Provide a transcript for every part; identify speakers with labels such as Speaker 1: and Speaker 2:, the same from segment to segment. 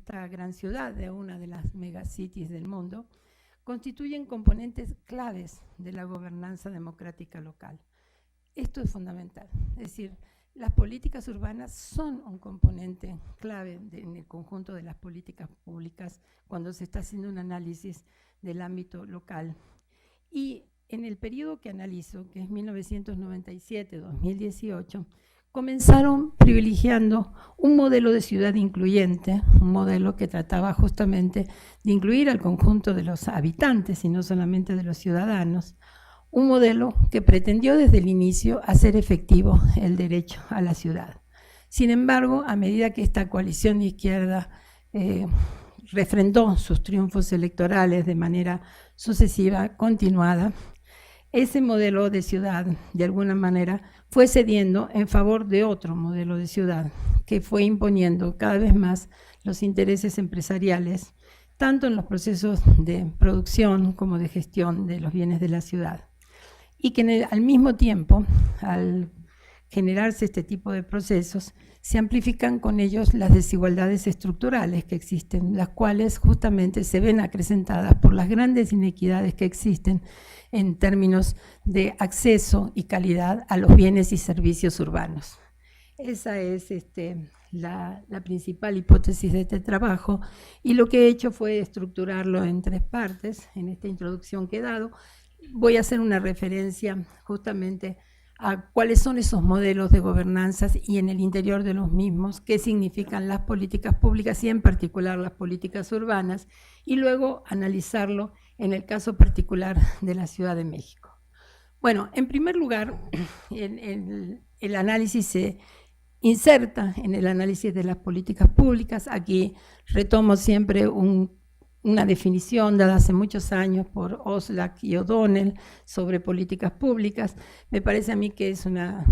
Speaker 1: esta gran ciudad, de una de las megacities del mundo, constituyen componentes claves de la gobernanza democrática local. Esto es fundamental, es decir, las políticas urbanas son un componente clave en el conjunto de las políticas públicas cuando se está haciendo un análisis del ámbito local. Y en el periodo que analizo, que es 1997-2018, comenzaron privilegiando un modelo de ciudad incluyente, un modelo que trataba justamente de incluir al conjunto de los habitantes y no solamente de los ciudadanos, un modelo que pretendió desde el inicio hacer efectivo el derecho a la ciudad. Sin embargo, a medida que esta coalición de izquierda refrendó sus triunfos electorales de manera sucesiva, continuada, ese modelo de ciudad, de alguna manera, fue cediendo en favor de otro modelo de ciudad, que fue imponiendo cada vez más los intereses empresariales, tanto en los procesos de producción como de gestión de los bienes de la ciudad. Y que al mismo tiempo, al generarse este tipo de procesos, se amplifican con ellos las desigualdades estructurales que existen, las cuales justamente se ven acrecentadas por las grandes inequidades que existen en términos de acceso y calidad a los bienes y servicios urbanos. Esa es la principal hipótesis de este trabajo, y lo que he hecho fue estructurarlo en tres partes. En esta introducción que he dado voy a hacer una referencia justamente a cuáles son esos modelos de gobernanzas y en el interior de los mismos, qué significan las políticas públicas y en particular las políticas urbanas, y luego analizarlo en el caso particular de la Ciudad de México. Bueno, en primer lugar, el análisis se inserta en el análisis de las políticas públicas. Aquí retomo siempre una definición dada hace muchos años por Oslak y O'Donnell sobre políticas públicas. Me parece a mí que es una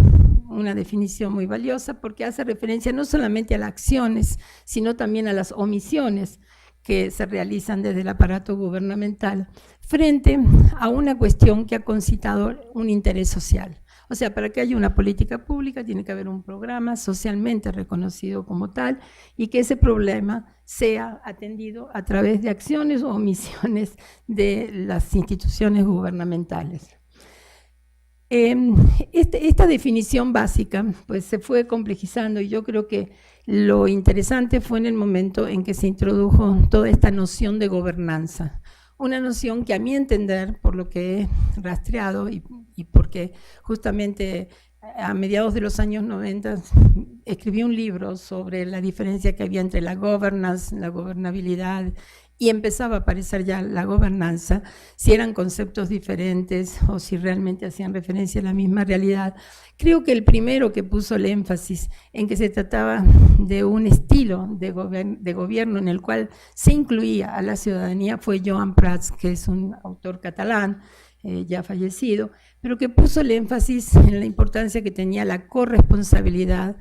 Speaker 1: definición muy valiosa porque hace referencia no solamente a las acciones, sino también a las omisiones que se realizan desde el aparato gubernamental frente a una cuestión que ha concitado un interés social. O sea, para que haya una política pública tiene que haber un programa socialmente reconocido como tal y que ese problema sea atendido a través de acciones o omisiones de las instituciones gubernamentales. Esta definición básica pues, se fue complejizando y yo creo que lo interesante fue en el momento en que se introdujo toda esta noción de gobernanza. Una noción que a mi entender, por lo que he rastreado y porque justamente a mediados de los años 90 escribí un libro sobre la diferencia que había entre la governance, la gobernabilidad, y empezaba a aparecer ya la gobernanza, si eran conceptos diferentes o si realmente hacían referencia a la misma realidad. Creo que el primero que puso el énfasis en que se trataba de un estilo de gobierno en el cual se incluía a la ciudadanía fue Joan Prats, que es un autor catalán, ya fallecido, pero que puso el énfasis en la importancia que tenía la corresponsabilidad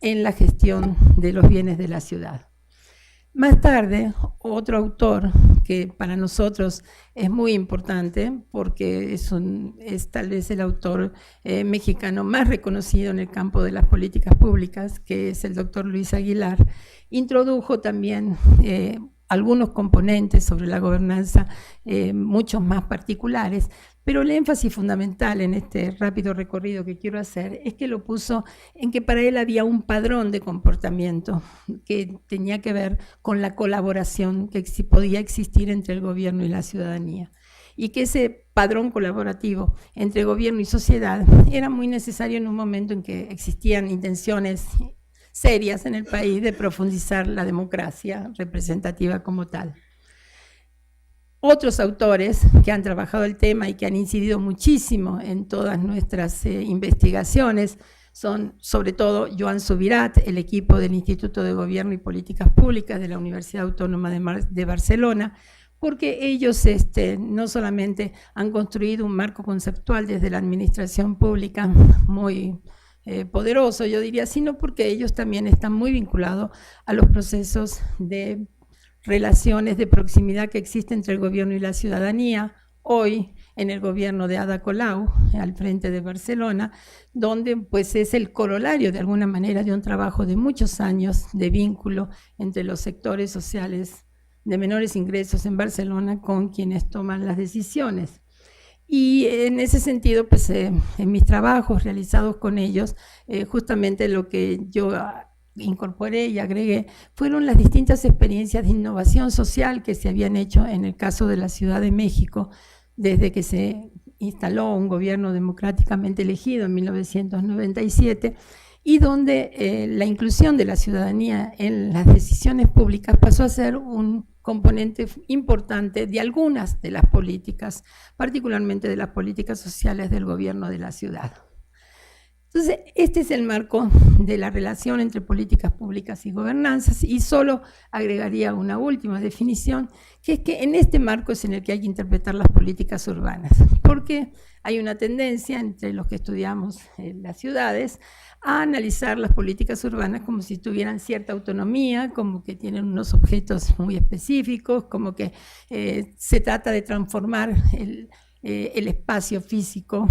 Speaker 1: en la gestión de los bienes de la ciudad. Más tarde, otro autor que para nosotros es muy importante porque es tal vez el autor mexicano más reconocido en el campo de las políticas públicas, que es el doctor Luis Aguilar, introdujo también algunos componentes sobre la gobernanza, muchos más particulares, pero el énfasis fundamental en este rápido recorrido que quiero hacer es que lo puso en que para él había un padrón de comportamiento que tenía que ver con la colaboración que podía existir entre el gobierno y la ciudadanía, y que ese padrón colaborativo entre gobierno y sociedad era muy necesario en un momento en que existían intenciones serias en el país de profundizar la democracia representativa como tal. Otros autores que han trabajado el tema y que han incidido muchísimo en todas nuestras investigaciones son sobre todo Joan Subirats, el equipo del Instituto de Gobierno y Políticas Públicas de la Universidad Autónoma de Barcelona, porque ellos no solamente han construido un marco conceptual desde la administración pública muy poderoso, yo diría, sino porque ellos también están muy vinculados a los procesos de relaciones de proximidad que existen entre el gobierno y la ciudadanía. Hoy en el gobierno de Ada Colau, al frente de Barcelona, donde pues es el corolario de alguna manera de un trabajo de muchos años de vínculo entre los sectores sociales de menores ingresos en Barcelona con quienes toman las decisiones. Y en ese sentido, pues en mis trabajos realizados con ellos, justamente lo que yo incorporé y agregué fueron las distintas experiencias de innovación social que se habían hecho en el caso de la Ciudad de México desde que se instaló un gobierno democráticamente elegido en 1997 y donde la inclusión de la ciudadanía en las decisiones públicas pasó a ser un componente importante de algunas de las políticas, particularmente de las políticas sociales del gobierno de la ciudad. Entonces, este es el marco de la relación entre políticas públicas y gobernanzas, y solo agregaría una última definición, que es que en este marco es en el que hay que interpretar las políticas urbanas, porque hay una tendencia entre los que estudiamos las ciudades a analizar las políticas urbanas como si tuvieran cierta autonomía, como que tienen unos objetos muy específicos, como que se trata de transformar el espacio físico,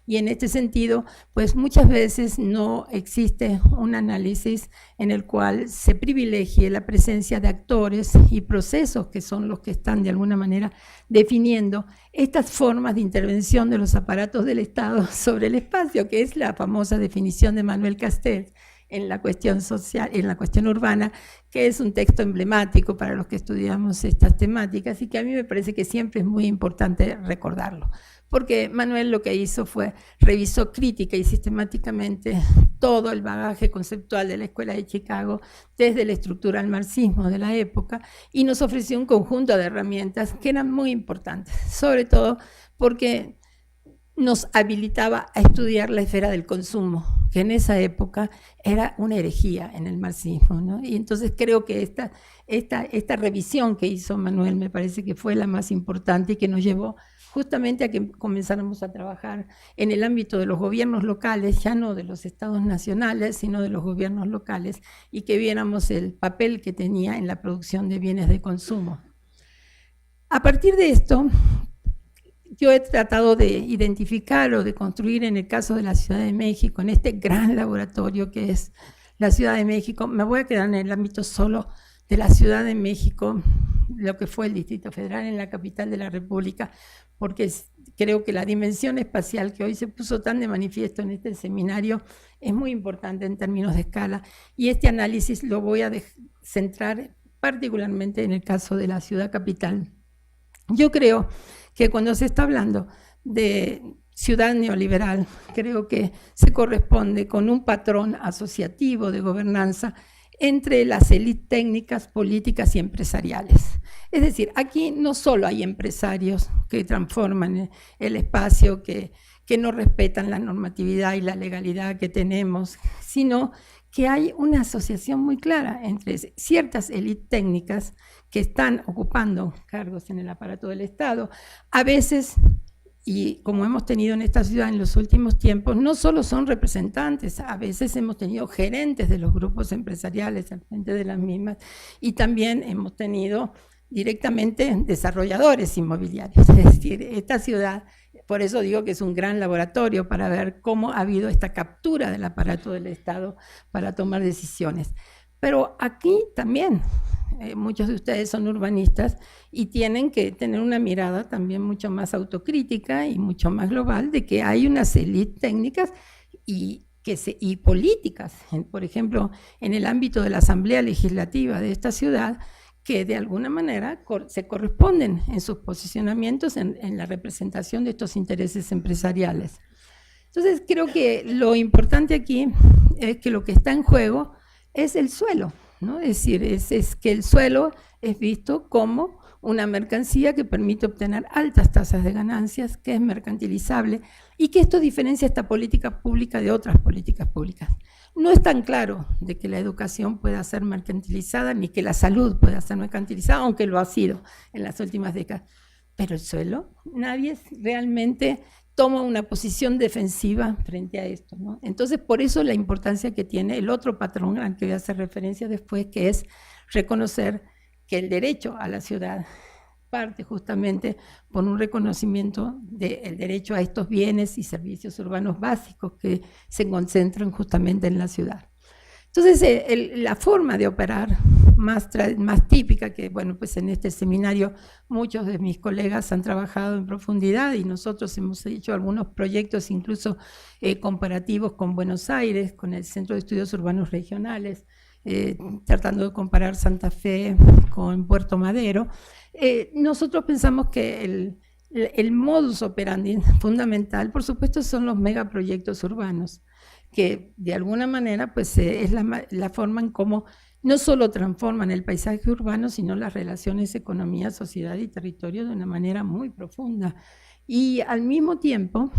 Speaker 1: y en este sentido, pues muchas veces no existe un análisis en el cual se privilegie la presencia de actores y procesos que son los que están de alguna manera definiendo estas formas de intervención de los aparatos del Estado sobre el espacio, que es la famosa definición de Manuel Castells en la cuestión social, en la cuestión urbana, que es un texto emblemático para los que estudiamos estas temáticas y que a mí me parece que siempre es muy importante recordarlo, porque Manuel lo que hizo fue revisó crítica y sistemáticamente todo el bagaje conceptual de la Escuela de Chicago desde la estructura al marxismo de la época y nos ofreció un conjunto de herramientas que eran muy importantes, sobre todo porque nos habilitaba a estudiar la esfera del consumo, que en esa época era una herejía en el marxismo, ¿no? Y entonces creo que esta revisión que hizo Manuel me parece que fue la más importante y que nos llevó justamente a que comenzáramos a trabajar en el ámbito de los gobiernos locales, ya no de los estados nacionales, sino de los gobiernos locales, y que viéramos el papel que tenía en la producción de bienes de consumo. A partir de esto, yo he tratado de identificar o de construir en el caso de la Ciudad de México, en este gran laboratorio que es la Ciudad de México. Me voy a quedar en el ámbito solo de la Ciudad de México, lo que fue el Distrito Federal en la capital de la República, porque creo que la dimensión espacial que hoy se puso tan de manifiesto en este seminario es muy importante en términos de escala, y este análisis lo voy a centrar particularmente en el caso de la ciudad capital. Yo creo que cuando se está hablando de ciudad neoliberal, creo que se corresponde con un patrón asociativo de gobernanza entre las élites técnicas, políticas y empresariales. Es decir, aquí no solo hay empresarios que transforman el espacio, que no respetan la normatividad y la legalidad que tenemos, sino que hay una asociación muy clara entre ciertas élites técnicas que están ocupando cargos en el aparato del Estado, a veces, y como hemos tenido en esta ciudad en los últimos tiempos, no solo son representantes, a veces hemos tenido gerentes de los grupos empresariales al frente de las mismas, y también hemos tenido directamente desarrolladores inmobiliarios. Es decir, esta ciudad, por eso digo que es un gran laboratorio para ver cómo ha habido esta captura del aparato del Estado para tomar decisiones. Pero aquí también, muchos de ustedes son urbanistas y tienen que tener una mirada también mucho más autocrítica y mucho más global de que hay unas élites técnicas y políticas, por ejemplo, en el ámbito de la Asamblea Legislativa de esta ciudad, que de alguna manera se corresponden en sus posicionamientos en la representación de estos intereses empresariales. Entonces, creo que lo importante aquí es que lo que está en juego es el suelo, ¿no? Es decir, es que el suelo es visto como una mercancía que permite obtener altas tasas de ganancias, que es mercantilizable, y que esto diferencia esta política pública de otras políticas públicas. No es tan claro de que la educación pueda ser mercantilizada, ni que la salud pueda ser mercantilizada, aunque lo ha sido en las últimas décadas. Pero el suelo, nadie realmente toma una posición defensiva frente a esto, ¿no? Entonces, por eso la importancia que tiene el otro patrón al que voy a hacer referencia después, que es reconocer que el derecho a la ciudad parte justamente por un reconocimiento del derecho a estos bienes y servicios urbanos básicos que se concentran justamente en la ciudad. Entonces, la forma de operar más típica, que bueno, pues en este seminario muchos de mis colegas han trabajado en profundidad y nosotros hemos hecho algunos proyectos incluso comparativos con Buenos Aires, con el Centro de Estudios Urbanos Regionales, tratando de comparar Santa Fe con Puerto Madero. Nosotros pensamos que el modus operandi fundamental, por supuesto, son los megaproyectos urbanos, que de alguna manera pues, es la forma en cómo no solo transforman el paisaje urbano, sino las relaciones economía, sociedad y territorio de una manera muy profunda. Y al mismo tiempo,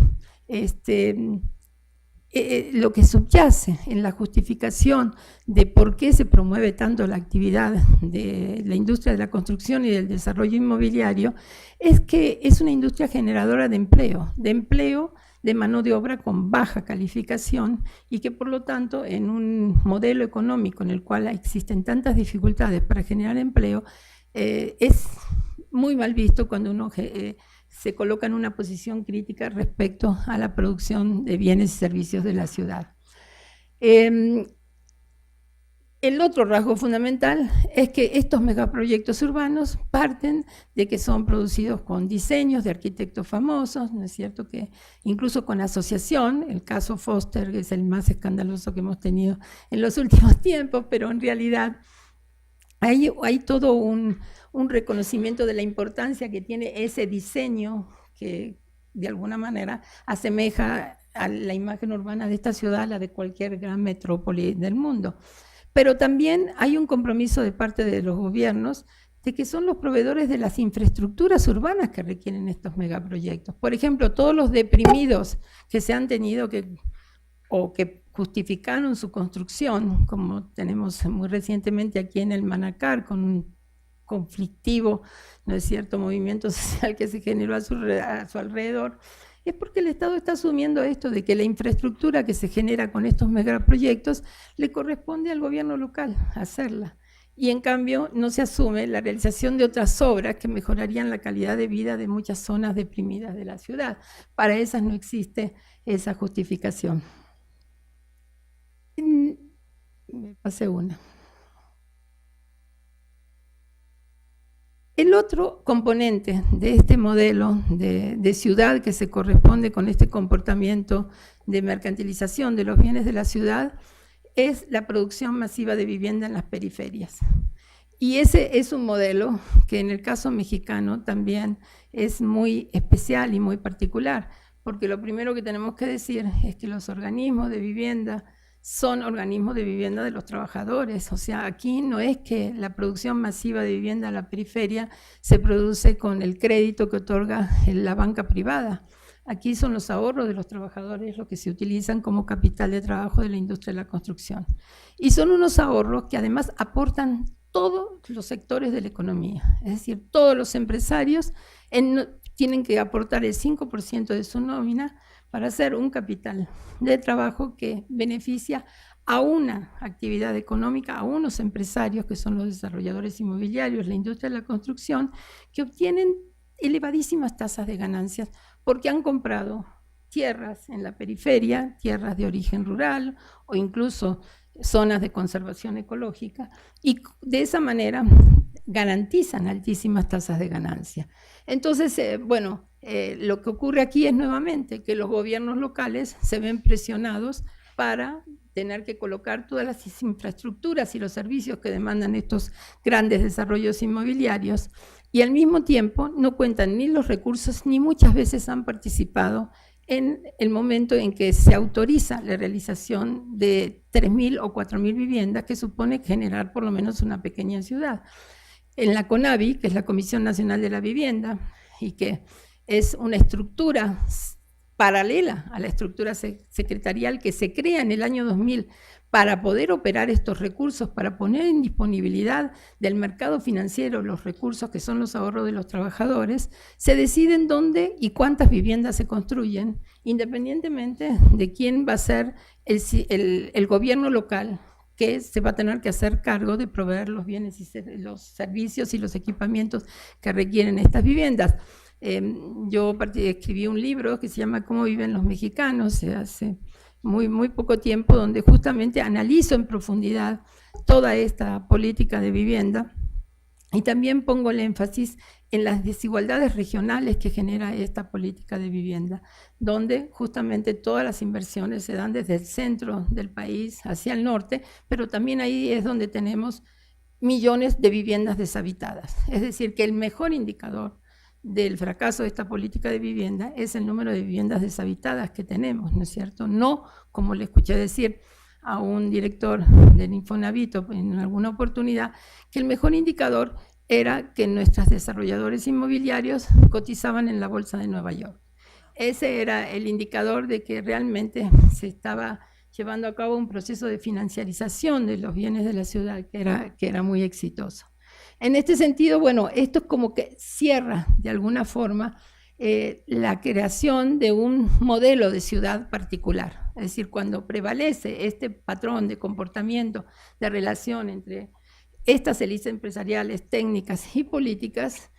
Speaker 1: lo que subyace en la justificación de por qué se promueve tanto la actividad de la industria de la construcción y del desarrollo inmobiliario es que es una industria generadora de empleo de mano de obra con baja calificación y que por lo tanto en un modelo económico en el cual existen tantas dificultades para generar empleo, es muy mal visto cuando uno se coloca en una posición crítica respecto a la producción de bienes y servicios de la ciudad. El otro rasgo fundamental es que estos megaproyectos urbanos parten de que son producidos con diseños de arquitectos famosos, ¿no es cierto? Que incluso con asociación, el caso Foster, que es el más escandaloso que hemos tenido en los últimos tiempos, pero en realidad hay todo un reconocimiento de la importancia que tiene ese diseño que de alguna manera asemeja a la imagen urbana de esta ciudad, a la de cualquier gran metrópoli del mundo. Pero también hay un compromiso de parte de los gobiernos de que son los proveedores de las infraestructuras urbanas que requieren estos megaproyectos. Por ejemplo, todos los deprimidos que se han tenido o que justificaron su construcción, como tenemos muy recientemente aquí en el Manacar, con un conflictivo, ¿no es cierto?, movimiento social que se generó a su alrededor, es porque el Estado está asumiendo esto de que la infraestructura que se genera con estos megaproyectos le corresponde al gobierno local hacerla. Y en cambio no se asume la realización de otras obras que mejorarían la calidad de vida de muchas zonas deprimidas de la ciudad. Para esas no existe esa justificación. Me pasé una. El otro componente de este modelo de ciudad que se corresponde con este comportamiento de mercantilización de los bienes de la ciudad es la producción masiva de vivienda en las periferias. Y ese es un modelo que en el caso mexicano también es muy especial y muy particular, porque lo primero que tenemos que decir es que los organismos de vivienda son organismos de vivienda de los trabajadores. O sea, aquí no es que la producción masiva de vivienda a la periferia se produce con el crédito que otorga la banca privada. Aquí son los ahorros de los trabajadores los que se utilizan como capital de trabajo de la industria de la construcción. Y son unos ahorros que además aportan todos los sectores de la economía. Es decir, todos los empresarios tienen que aportar el 5% de su nómina para hacer un capital de trabajo que beneficia a una actividad económica, a unos empresarios que son los desarrolladores inmobiliarios, la industria de la construcción, que obtienen elevadísimas tasas de ganancias porque han comprado tierras en la periferia, tierras de origen rural o incluso zonas de conservación ecológica, y de esa manera garantizan altísimas tasas de ganancia. Entonces, lo que ocurre aquí es nuevamente que los gobiernos locales se ven presionados para tener que colocar todas las infraestructuras y los servicios que demandan estos grandes desarrollos inmobiliarios, y al mismo tiempo no cuentan ni los recursos ni muchas veces han participado en el momento en que se autoriza la realización de 3.000 o 4.000 viviendas que supone generar por lo menos una pequeña ciudad. En la CONAVI, que es la Comisión Nacional de la Vivienda, y que es una estructura paralela a la estructura secretarial que se crea en el año 2000 para poder operar estos recursos, para poner en disponibilidad del mercado financiero los recursos que son los ahorros de los trabajadores, se deciden dónde y cuántas viviendas se construyen, independientemente de quién va a ser el gobierno local que se va a tener que hacer cargo de proveer los bienes y los servicios y los equipamientos que requieren estas viviendas. Yo escribí un libro que se llama Cómo viven los mexicanos, hace muy poco tiempo, donde justamente analizo en profundidad toda esta política de vivienda y también pongo el énfasis en las desigualdades regionales que genera esta política de vivienda, donde justamente todas las inversiones se dan desde el centro del país hacia el norte, pero también ahí es donde tenemos millones de viviendas deshabitadas. Es decir, que el mejor indicador del fracaso de esta política de vivienda es el número de viviendas deshabitadas que tenemos, ¿no es cierto? No, como le escuché decir a un director del Infonavit en alguna oportunidad, que el mejor indicador era que nuestros desarrolladores inmobiliarios cotizaban en la Bolsa de Nueva York. Ese era el indicador de que realmente se estaba llevando a cabo un proceso de financiarización de los bienes de la ciudad que era muy exitoso. En este sentido, bueno, esto es como que cierra de alguna forma la creación de un modelo de ciudad particular. Es decir, cuando prevalece este patrón de comportamiento, de relación entre estas élites empresariales, técnicas y políticas,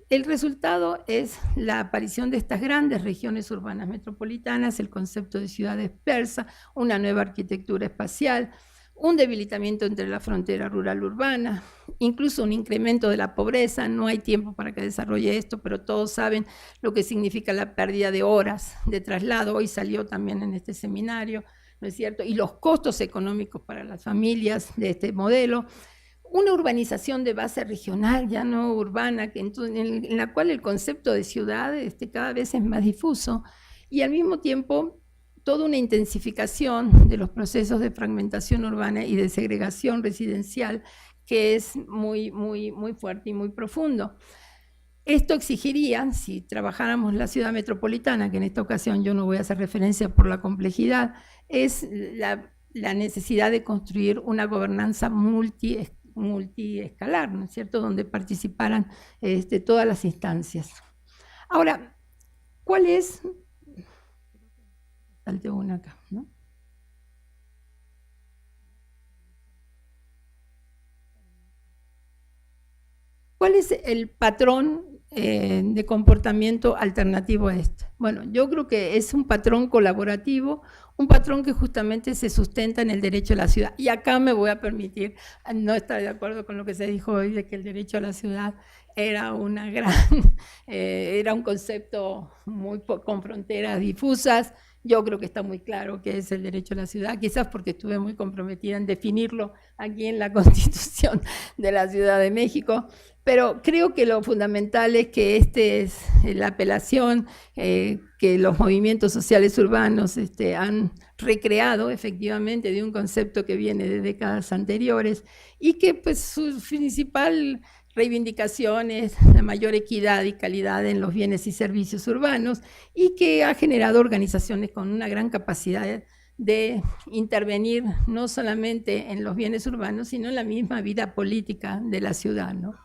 Speaker 1: el resultado es la aparición de estas grandes regiones urbanas metropolitanas, el concepto de ciudad dispersa, una nueva arquitectura espacial, un debilitamiento entre la frontera rural-urbana, incluso un incremento de la pobreza. No hay tiempo para que desarrolle esto, pero todos saben lo que significa la pérdida de horas de traslado. Hoy salió también en este seminario, ¿no es cierto? Y los costos económicos para las familias de este modelo. Una urbanización de base regional, ya no urbana, en la cual el concepto de ciudad cada vez es más difuso, y al mismo tiempo toda una intensificación de los procesos de fragmentación urbana y de segregación residencial que es muy fuerte y muy profundo. Esto exigiría, si trabajáramos la ciudad metropolitana, que en esta ocasión yo no voy a hacer referencia por la complejidad, es la necesidad de construir una gobernanza multiescalar, ¿no es cierto?, donde participaran todas las instancias. Ahora, ¿cuál es? Salte una acá, ¿no? ¿Cuál es el patrón de comportamiento alternativo a este? Bueno, yo creo que es un patrón colaborativo, un patrón que justamente se sustenta en el derecho a la ciudad. Y acá me voy a permitir no estar de acuerdo con lo que se dijo hoy de que el derecho a la ciudad era era un concepto con fronteras difusas. Yo creo que está muy claro que es el derecho a la ciudad, quizás porque estuve muy comprometida en definirlo aquí en la Constitución de la Ciudad de México, pero creo que lo fundamental es que es la apelación que los movimientos sociales urbanos han recreado efectivamente de un concepto que viene de décadas anteriores y que pues su principal reivindicación es la mayor equidad y calidad en los bienes y servicios urbanos y que ha generado organizaciones con una gran capacidad de intervenir no solamente en los bienes urbanos, sino en la misma vida política de la ciudad, ¿no?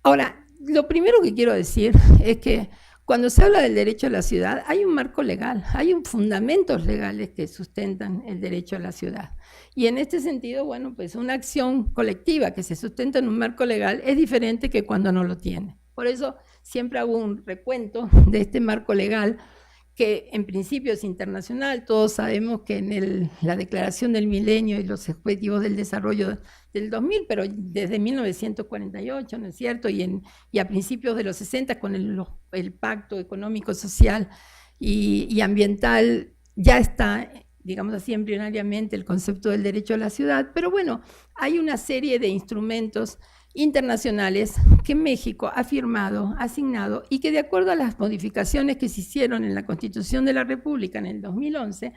Speaker 1: Ahora, lo primero que quiero decir es que cuando se habla del derecho a la ciudad, hay un marco legal, hay fundamentos legales que sustentan el derecho a la ciudad. Y en este sentido, bueno, pues una acción colectiva que se sustenta en un marco legal es diferente que cuando no lo tiene. Por eso siempre hago un recuento de este marco legal que en principio es internacional. Todos sabemos que en la Declaración del Milenio y los Objetivos del Desarrollo del 2000, pero desde 1948, ¿no es cierto? Y a principios de los 60 con el Pacto Económico, Social y Ambiental ya está, digamos así, embrionariamente el concepto del derecho a la ciudad, pero bueno, hay una serie de instrumentos internacionales que México ha firmado, asignado, y que de acuerdo a las modificaciones que se hicieron en la Constitución de la República en el 2011,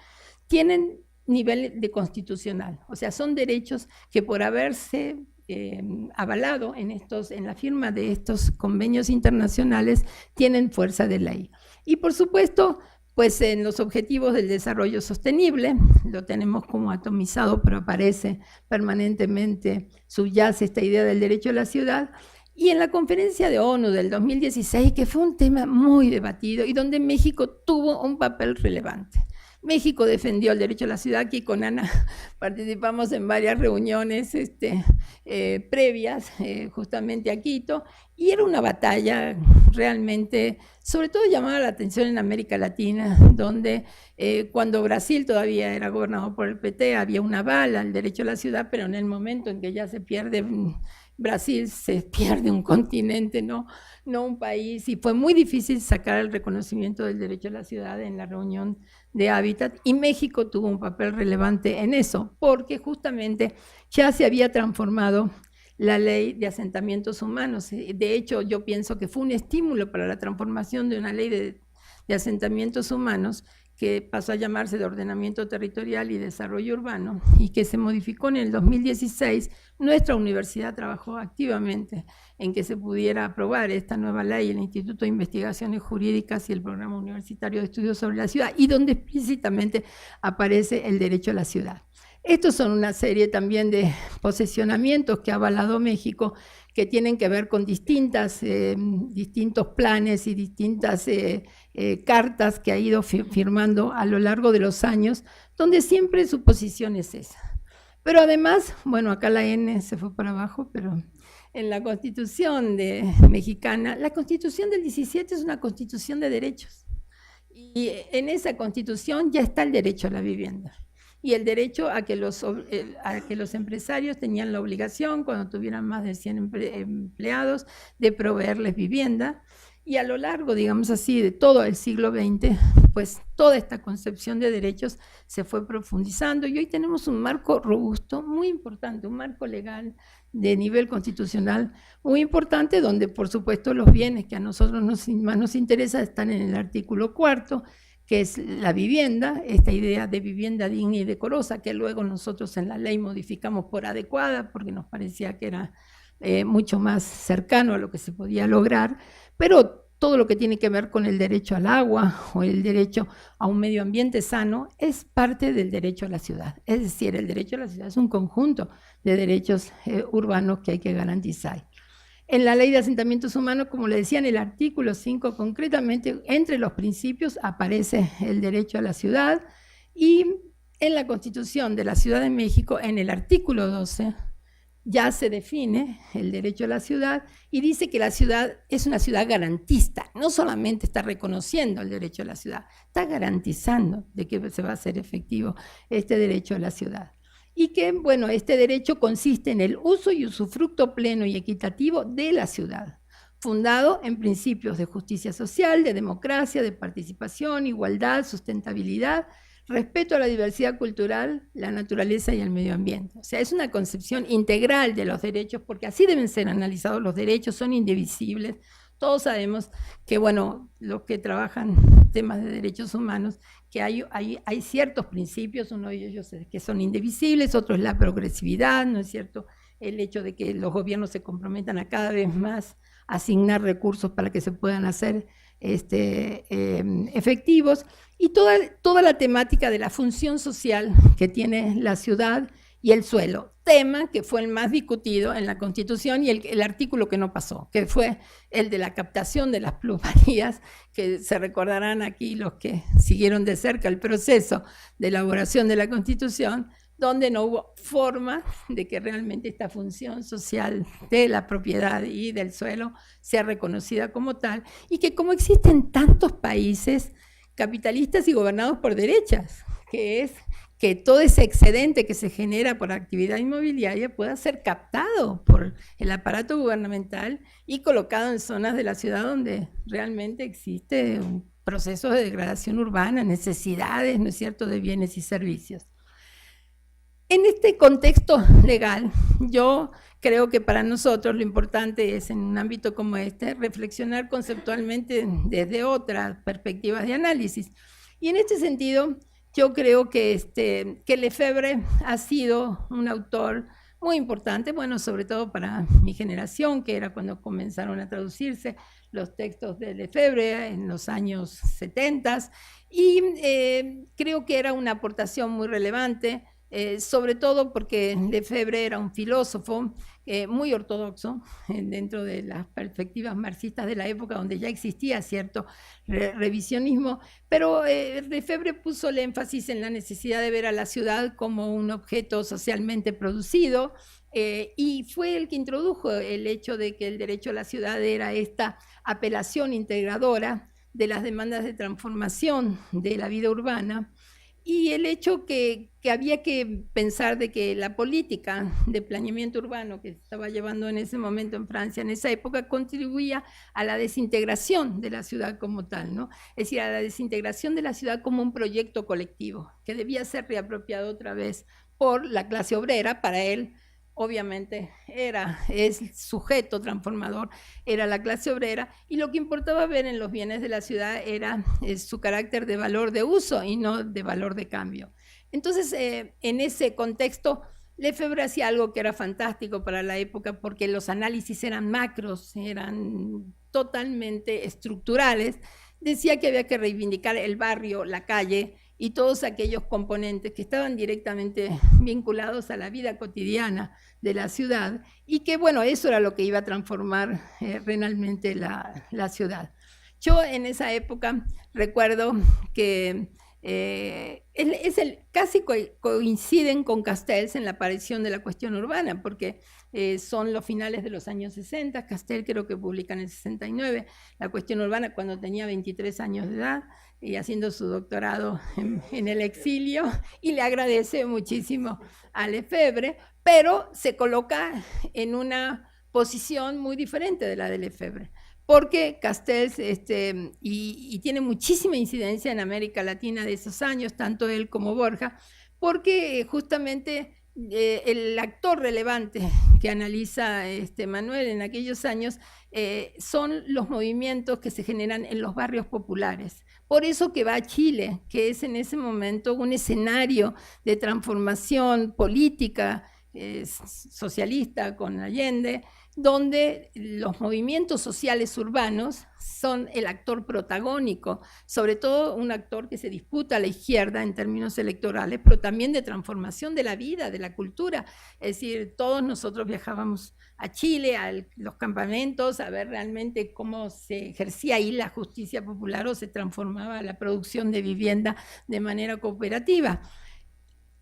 Speaker 1: tienen nivel de constitucional, o sea, son derechos que por haberse avalado en la firma de estos convenios internacionales tienen fuerza de ley. Y por supuesto, pues en los objetivos del desarrollo sostenible, lo tenemos como atomizado, pero aparece permanentemente, subyace esta idea del derecho a la ciudad, y en la conferencia de ONU del 2016, que fue un tema muy debatido y donde México tuvo un papel relevante. México defendió el derecho a la ciudad. Aquí con Ana participamos en varias reuniones previas justamente a Quito, y era una batalla realmente, sobre todo llamaba la atención en América Latina, donde cuando Brasil todavía era gobernado por el PT, había una bala al derecho a la ciudad, pero en el momento en que ya se pierde Brasil, se pierde un continente, no un país, y fue muy difícil sacar el reconocimiento del derecho a la ciudad en la reunión de Hábitat, y México tuvo un papel relevante en eso, porque justamente ya se había transformado la ley de asentamientos humanos. De hecho, yo pienso que fue un estímulo para la transformación de una ley de asentamientos humanos que pasó a llamarse de ordenamiento territorial y desarrollo urbano, y que se modificó en el 2016. Nuestra universidad trabajó activamente en que se pudiera aprobar esta nueva ley, el Instituto de Investigaciones Jurídicas y el Programa Universitario de Estudios sobre la Ciudad, y donde explícitamente aparece el derecho a la ciudad. Estos son una serie también de posicionamientos que ha avalado México, que tienen que ver con distintos planes y distintas cartas que ha ido firmando a lo largo de los años, donde siempre su posición es esa. Pero además, bueno, acá la N se fue para abajo, pero en la Constitución mexicana, la Constitución del 17 es una constitución de derechos, y en esa Constitución ya está el derecho a la vivienda, y el derecho a que los empresarios tenían la obligación, cuando tuvieran más de 100 empleados, de proveerles vivienda. Y a lo largo, digamos así, de todo el siglo XX, pues toda esta concepción de derechos se fue profundizando, y hoy tenemos un marco robusto, muy importante, un marco legal de nivel constitucional muy importante, donde por supuesto los bienes que a nosotros más nos interesa están en el artículo 4, que es la vivienda, esta idea de vivienda digna y decorosa, que luego nosotros en la ley modificamos por adecuada, porque nos parecía que era mucho más cercano a lo que se podía lograr, pero todo lo que tiene que ver con el derecho al agua o el derecho a un medio ambiente sano es parte del derecho a la ciudad. Es decir, el derecho a la ciudad es un conjunto de derechos urbanos que hay que garantizar. En la ley de asentamientos humanos, como le decía, en el artículo 5 concretamente, entre los principios aparece el derecho a la ciudad, y en la Constitución de la Ciudad de México, en el artículo 12, ya se define el derecho a la ciudad y dice que la ciudad es una ciudad garantista. No solamente está reconociendo el derecho a la ciudad, está garantizando de que se va a hacer efectivo este derecho a la ciudad. Y que, bueno, este derecho consiste en el uso y usufructo pleno y equitativo de la ciudad, fundado en principios de justicia social, de democracia, de participación, igualdad, sustentabilidad, respeto a la diversidad cultural, la naturaleza y el medio ambiente. O sea, es una concepción integral de los derechos, porque así deben ser analizados los derechos, son indivisibles. Todos sabemos que, bueno, los que trabajan temas de derechos humanos, que hay ciertos principios, uno de ellos es que son indivisibles, otro es la progresividad, ¿no es cierto? El hecho de que los gobiernos se comprometan a cada vez más asignar recursos para que se puedan hacer efectivos, y toda la temática de la función social que tiene la ciudad y el suelo, tema que fue el más discutido en la Constitución, y el artículo que no pasó, que fue el de la captación de las plusvalías, que se recordarán aquí los que siguieron de cerca el proceso de elaboración de la Constitución, donde no hubo forma de que realmente esta función social de la propiedad y del suelo sea reconocida como tal, y que como existen tantos países capitalistas y gobernados por derechas, que es que todo ese excedente que se genera por actividad inmobiliaria pueda ser captado por el aparato gubernamental y colocado en zonas de la ciudad donde realmente existe un proceso de degradación urbana, necesidades, ¿no es cierto?, de bienes y servicios. En este contexto legal, yo creo que para nosotros lo importante es, en un ámbito como este, reflexionar conceptualmente desde otras perspectivas de análisis. Y en este sentido, yo creo que Lefebvre ha sido un autor muy importante, bueno, sobre todo para mi generación, que era cuando comenzaron a traducirse los textos de Lefebvre en los años 70, y creo que era una aportación muy relevante. sobre todo porque Lefebvre era un filósofo muy ortodoxo dentro de las perspectivas marxistas de la época, donde ya existía cierto revisionismo, pero Lefebvre puso el énfasis en la necesidad de ver a la ciudad como un objeto socialmente producido, y fue el que introdujo el hecho de que el derecho a la ciudad era esta apelación integradora de las demandas de transformación de la vida urbana, y el hecho que había que pensar de que la política de planeamiento urbano que se estaba llevando en ese momento en Francia, en esa época, contribuía a la desintegración de la ciudad como tal, ¿no? Es decir, a la desintegración de la ciudad como un proyecto colectivo, que debía ser reapropiado otra vez por la clase obrera. Para él, obviamente, es sujeto transformador, era la clase obrera, y lo que importaba ver en los bienes de la ciudad era su carácter de valor de uso y no de valor de cambio. Entonces, en ese contexto, Lefebvre hacía algo que era fantástico para la época, porque los análisis eran macros, eran totalmente estructurales. Decía que había que reivindicar el barrio, la calle y todos aquellos componentes que estaban directamente vinculados a la vida cotidiana de la ciudad, y que, bueno, eso era lo que iba a transformar realmente la ciudad. Yo en esa época recuerdo que casi coinciden con Castells en la aparición de la cuestión urbana, porque son los finales de los años 60, Castells creo que publica en el 69 la cuestión urbana cuando tenía 23 años de edad y haciendo su doctorado en el exilio, y le agradece muchísimo a Lefebvre, pero se coloca en una posición muy diferente de la de Lefebvre, porque Castells y tiene muchísima incidencia en América Latina de esos años, tanto él como Borja, porque justamente el actor relevante que analiza Manuel en aquellos años son los movimientos que se generan en los barrios populares. Por eso que va a Chile, que es en ese momento un escenario de transformación política socialista con Allende, donde los movimientos sociales urbanos son el actor protagónico, sobre todo un actor que se disputa a la izquierda en términos electorales, pero también de transformación de la vida, de la cultura. Es decir, todos nosotros viajábamos a Chile, a los campamentos, a ver realmente cómo se ejercía ahí la justicia popular o se transformaba la producción de vivienda de manera cooperativa.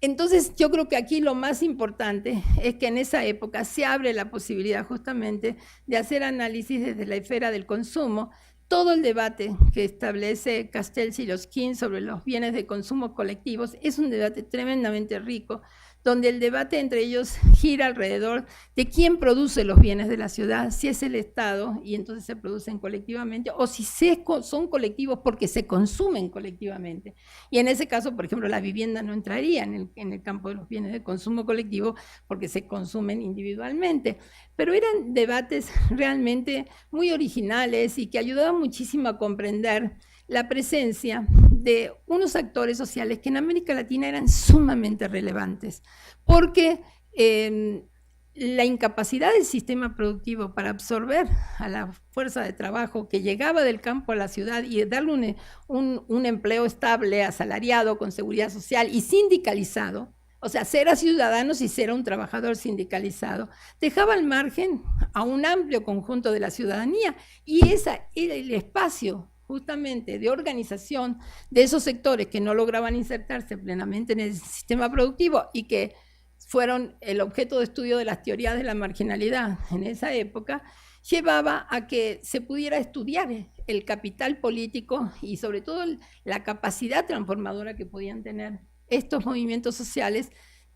Speaker 1: Entonces, yo creo que aquí lo más importante es que en esa época se abre la posibilidad justamente de hacer análisis desde la esfera del consumo. Todo el debate que establece Castells y Loskin sobre los bienes de consumo colectivos es un debate tremendamente rico, donde el debate entre ellos gira alrededor de quién produce los bienes de la ciudad, si es el Estado, y entonces se producen colectivamente, o si son colectivos porque se consumen colectivamente. Y en ese caso, por ejemplo, la vivienda no entraría en el campo de los bienes de consumo colectivo porque se consumen individualmente. Pero eran debates realmente muy originales y que ayudaban muchísimo a comprender la presencia de unos actores sociales que en América Latina eran sumamente relevantes, porque la incapacidad del sistema productivo para absorber a la fuerza de trabajo que llegaba del campo a la ciudad y darle un empleo estable, asalariado, con seguridad social y sindicalizado, o sea, ser a ciudadanos y ser un trabajador sindicalizado, dejaba al margen a un amplio conjunto de la ciudadanía, y ese era el espacio justamente de organización de esos sectores que no lograban insertarse plenamente en el sistema productivo y que fueron el objeto de estudio de las teorías de la marginalidad en esa época, llevaba a que se pudiera estudiar el capital político y sobre todo la capacidad transformadora que podían tener estos movimientos sociales,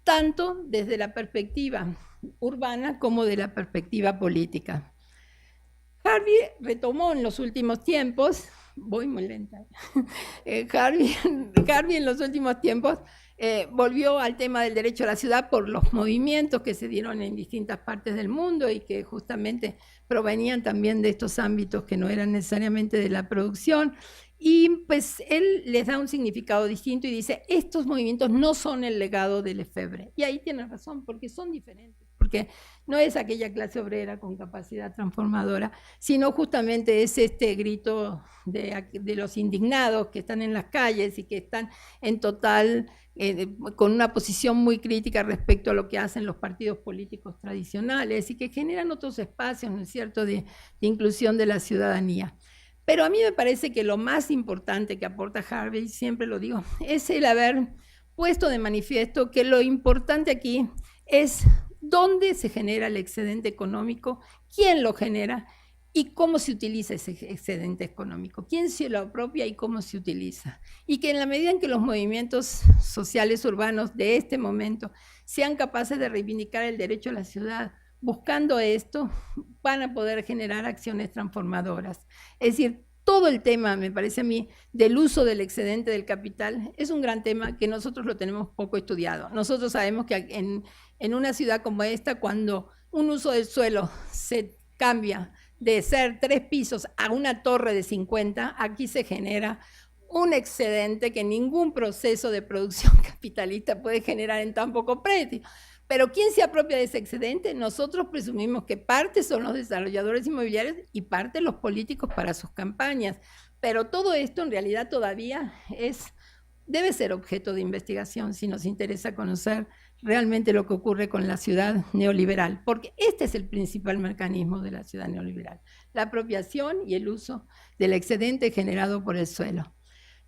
Speaker 1: tanto desde la perspectiva urbana como de la perspectiva política. Harvey retomó en los últimos tiempos, voy muy lenta, Harvey en los últimos tiempos volvió al tema del derecho a la ciudad por los movimientos que se dieron en distintas partes del mundo y que justamente provenían también de estos ámbitos que no eran necesariamente de la producción. Y pues él les da un significado distinto y dice, estos movimientos no son el legado de Lefebvre. Y ahí tiene razón, porque son diferentes. porque no es aquella clase obrera con capacidad transformadora, sino justamente es este grito de los indignados que están en las calles y que están en total, con una posición muy crítica respecto a lo que hacen los partidos políticos tradicionales y que generan otros espacios, ¿no es cierto?, de inclusión de la ciudadanía. Pero a mí me parece que lo más importante que aporta Harvey, siempre lo digo, es el haber puesto de manifiesto que lo importante aquí es dónde se genera el excedente económico, quién lo genera y cómo se utiliza ese excedente económico, quién se lo apropia y cómo se utiliza. Y que en la medida en que los movimientos sociales urbanos de este momento sean capaces de reivindicar el derecho a la ciudad, buscando esto, van a poder generar acciones transformadoras. Es decir, todo el tema, me parece a mí, del uso del excedente del capital es un gran tema que nosotros lo tenemos poco estudiado. Nosotros sabemos que en una ciudad como esta, cuando un uso del suelo se cambia de ser 3 pisos a una torre de 50, aquí se genera un excedente que ningún proceso de producción capitalista puede generar en tan poco precio. Pero ¿quién se apropia de ese excedente? Nosotros presumimos que parte son los desarrolladores inmobiliarios y parte los políticos para sus campañas. Pero todo esto en realidad todavía debe ser objeto de investigación si nos interesa conocer realmente lo que ocurre con la ciudad neoliberal, porque este es el principal mecanismo de la ciudad neoliberal, la apropiación y el uso del excedente generado por el suelo.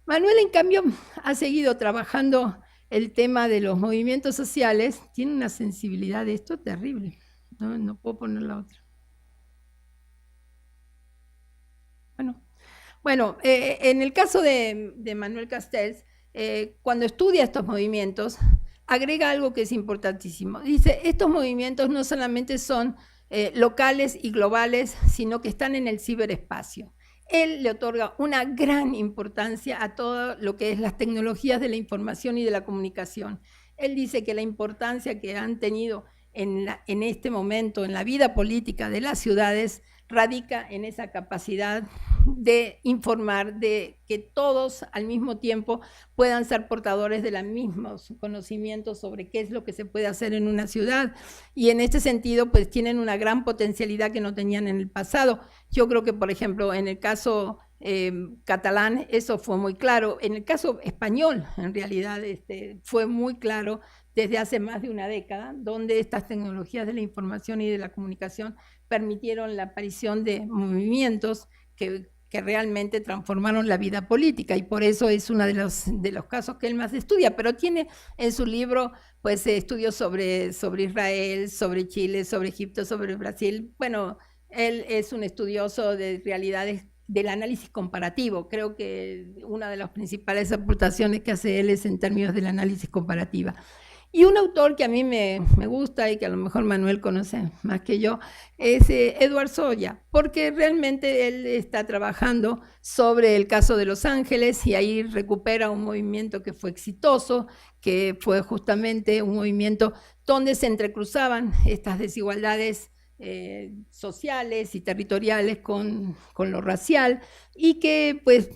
Speaker 1: Manuel, en cambio, ha seguido trabajando el tema de los movimientos sociales, tiene una sensibilidad de esto terrible. No puedo poner la otra. Bueno, en el caso de Manuel Castells, cuando estudia estos movimientos, agrega algo que es importantísimo. Dice, estos movimientos no solamente son locales y globales, sino que están en el ciberespacio. Él le otorga una gran importancia a todo lo que es las tecnologías de la información y de la comunicación. Él dice que la importancia que han tenido en este momento en la vida política de las ciudades radica en esa capacidad de informar, de que todos al mismo tiempo puedan ser portadores de los mismos conocimientos sobre qué es lo que se puede hacer en una ciudad, y en este sentido pues tienen una gran potencialidad que no tenían en el pasado. Yo creo que, por ejemplo, en el caso catalán eso fue muy claro, en el caso español en realidad fue muy claro desde hace más de una década, donde estas tecnologías de la información y de la comunicación permitieron la aparición de movimientos que realmente transformaron la vida política, y por eso es uno de los casos que él más estudia, pero tiene en su libro pues estudios sobre Israel, sobre Chile, sobre Egipto, sobre Brasil. Bueno, él es un estudioso de realidades del análisis comparativo. Creo que una de las principales aportaciones que hace él es en términos del análisis comparativa. Y un autor que a mí me gusta y que a lo mejor Manuel conoce más que yo es Edward Soya, porque realmente él está trabajando sobre el caso de Los Ángeles y ahí recupera un movimiento que fue exitoso, que fue justamente un movimiento donde se entrecruzaban estas desigualdades sociales y territoriales con lo racial, y que pues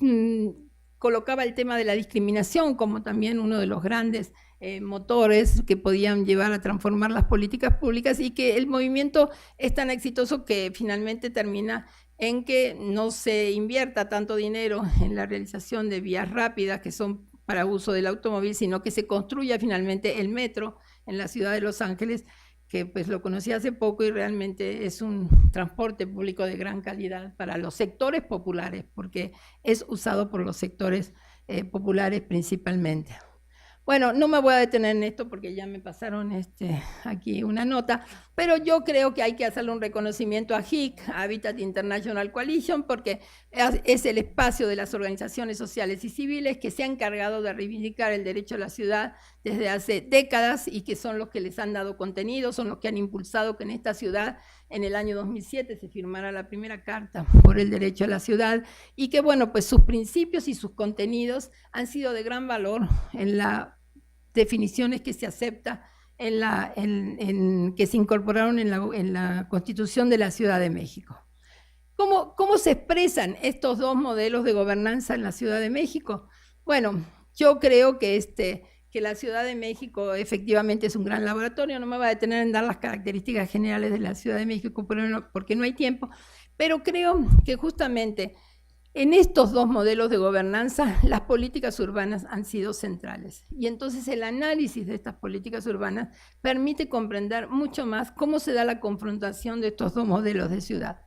Speaker 1: colocaba el tema de la discriminación como también uno de los grandes motores que podían llevar a transformar las políticas públicas, y que el movimiento es tan exitoso que finalmente termina en que no se invierta tanto dinero en la realización de vías rápidas que son para uso del automóvil, sino que se construya finalmente el metro en la ciudad de Los Ángeles, que pues lo conocí hace poco y realmente es un transporte público de gran calidad para los sectores populares, porque es usado por los sectores populares principalmente. Bueno, no me voy a detener en esto porque ya me pasaron aquí una nota, pero yo creo que hay que hacerle un reconocimiento a HIC, a Habitat International Coalition, porque es el espacio de las organizaciones sociales y civiles que se han encargado de reivindicar el derecho a la ciudad desde hace décadas, y que son los que les han dado contenido, son los que han impulsado que en esta ciudad en el año 2007 se firmara la primera carta por el derecho a la ciudad, y que bueno, pues sus principios y sus contenidos han sido de gran valor en las definiciones que se acepta que se incorporaron en la Constitución de la Ciudad de México. ¿Cómo se expresan estos dos modelos de gobernanza en la Ciudad de México? Bueno, yo creo que que la Ciudad de México efectivamente es un gran laboratorio. No me voy a detener en dar las características generales de la Ciudad de México porque no hay tiempo, pero creo que justamente en estos dos modelos de gobernanza las políticas urbanas han sido centrales. Y entonces el análisis de estas políticas urbanas permite comprender mucho más cómo se da la confrontación de estos dos modelos de ciudad.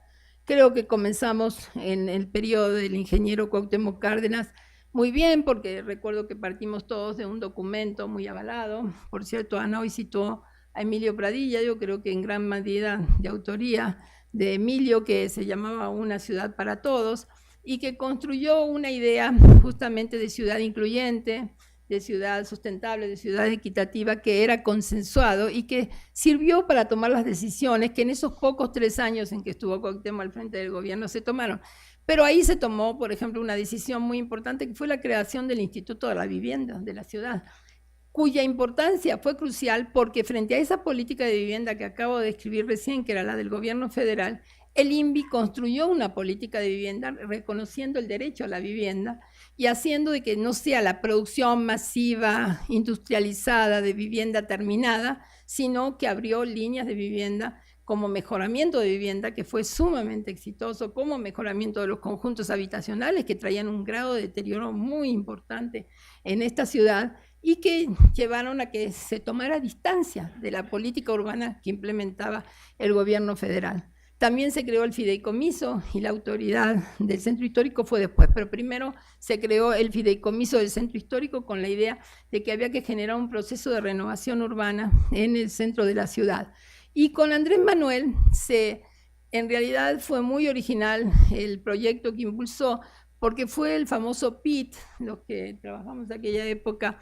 Speaker 1: Creo que comenzamos en el periodo del ingeniero Cuauhtémoc Cárdenas muy bien, porque recuerdo que partimos todos de un documento muy avalado. Por cierto, Ana hoy citó a Emilio Pradilla, yo creo que en gran medida de autoría de Emilio, que se llamaba Una ciudad para todos, y que construyó una idea justamente de ciudad incluyente, de ciudad sustentable, de ciudad equitativa, que era consensuado y que sirvió para tomar las decisiones que en esos pocos 3 años en que estuvo Cuauhtémoc al frente del gobierno se tomaron. Pero ahí se tomó, por ejemplo, una decisión muy importante, que fue la creación del Instituto de la Vivienda de la ciudad, cuya importancia fue crucial porque frente a esa política de vivienda que acabo de describir recién, que era la del gobierno federal, el INVI construyó una política de vivienda reconociendo el derecho a la vivienda y haciendo de que no sea la producción masiva, industrializada de vivienda terminada, sino que abrió líneas de vivienda como mejoramiento de vivienda, que fue sumamente exitoso, como mejoramiento de los conjuntos habitacionales, que traían un grado de deterioro muy importante en esta ciudad, y que llevaron a que se tomara distancia de la política urbana que implementaba el gobierno federal. También se creó el fideicomiso y la autoridad del centro histórico fue después, pero primero se creó el fideicomiso del centro histórico con la idea de que había que generar un proceso de renovación urbana en el centro de la ciudad. Y con Andrés Manuel en realidad fue muy original el proyecto que impulsó, porque fue el famoso PIT, los que trabajamos en aquella época,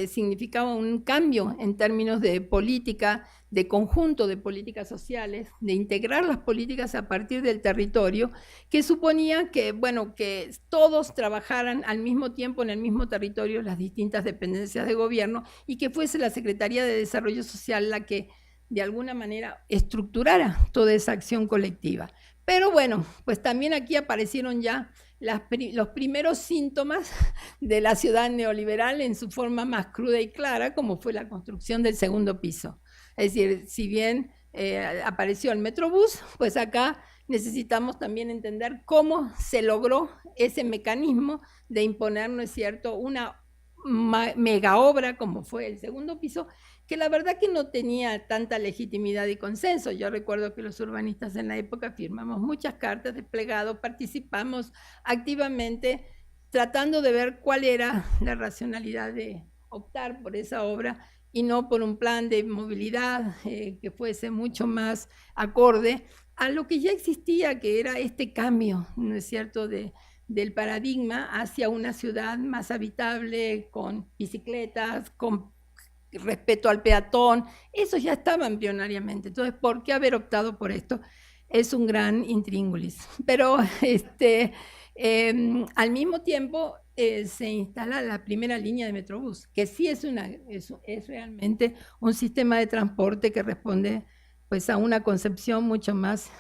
Speaker 1: significaba un cambio en términos de política, de conjunto de políticas sociales, de integrar las políticas a partir del territorio, que suponía que, bueno, que todos trabajaran al mismo tiempo en el mismo territorio las distintas dependencias de gobierno y que fuese la Secretaría de Desarrollo Social la que de alguna manera estructurara toda esa acción colectiva. Pero bueno, pues también aquí aparecieron ya los primeros síntomas de la ciudad neoliberal en su forma más cruda y clara, como fue la construcción del segundo piso. Es decir, si bien apareció el Metrobús, pues acá necesitamos también entender cómo se logró ese mecanismo de imponer, ¿no es cierto?, una mega obra como fue el segundo piso, que la verdad que no tenía tanta legitimidad y consenso. Yo recuerdo que los urbanistas en la época firmamos muchas cartas de plegado, participamos activamente tratando de ver cuál era la racionalidad de optar por esa obra y no por un plan de movilidad que fuese mucho más acorde a lo que ya existía, que era este cambio, ¿no es cierto?, del paradigma hacia una ciudad más habitable, con bicicletas, con respeto al peatón. Eso ya estaba embrionariamente. Entonces, ¿por qué haber optado por esto? Es un gran intríngulis. Pero al mismo tiempo se instala la primera línea de Metrobús, que sí es realmente un sistema de transporte que responde pues, a una concepción mucho más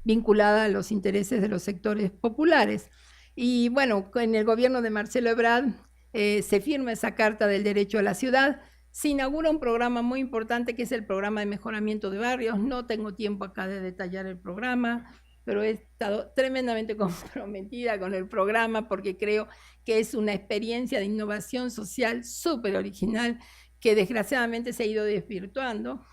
Speaker 1: vinculada a los intereses de los sectores populares. Y bueno, en el gobierno de Marcelo Ebrard se firma esa Carta del Derecho a la Ciudad, se inaugura un programa muy importante que es el programa de mejoramiento de barrios. No tengo tiempo acá de detallar el programa, pero he estado tremendamente comprometida con el programa porque creo que es una experiencia de innovación social súper original que desgraciadamente se ha ido desvirtuando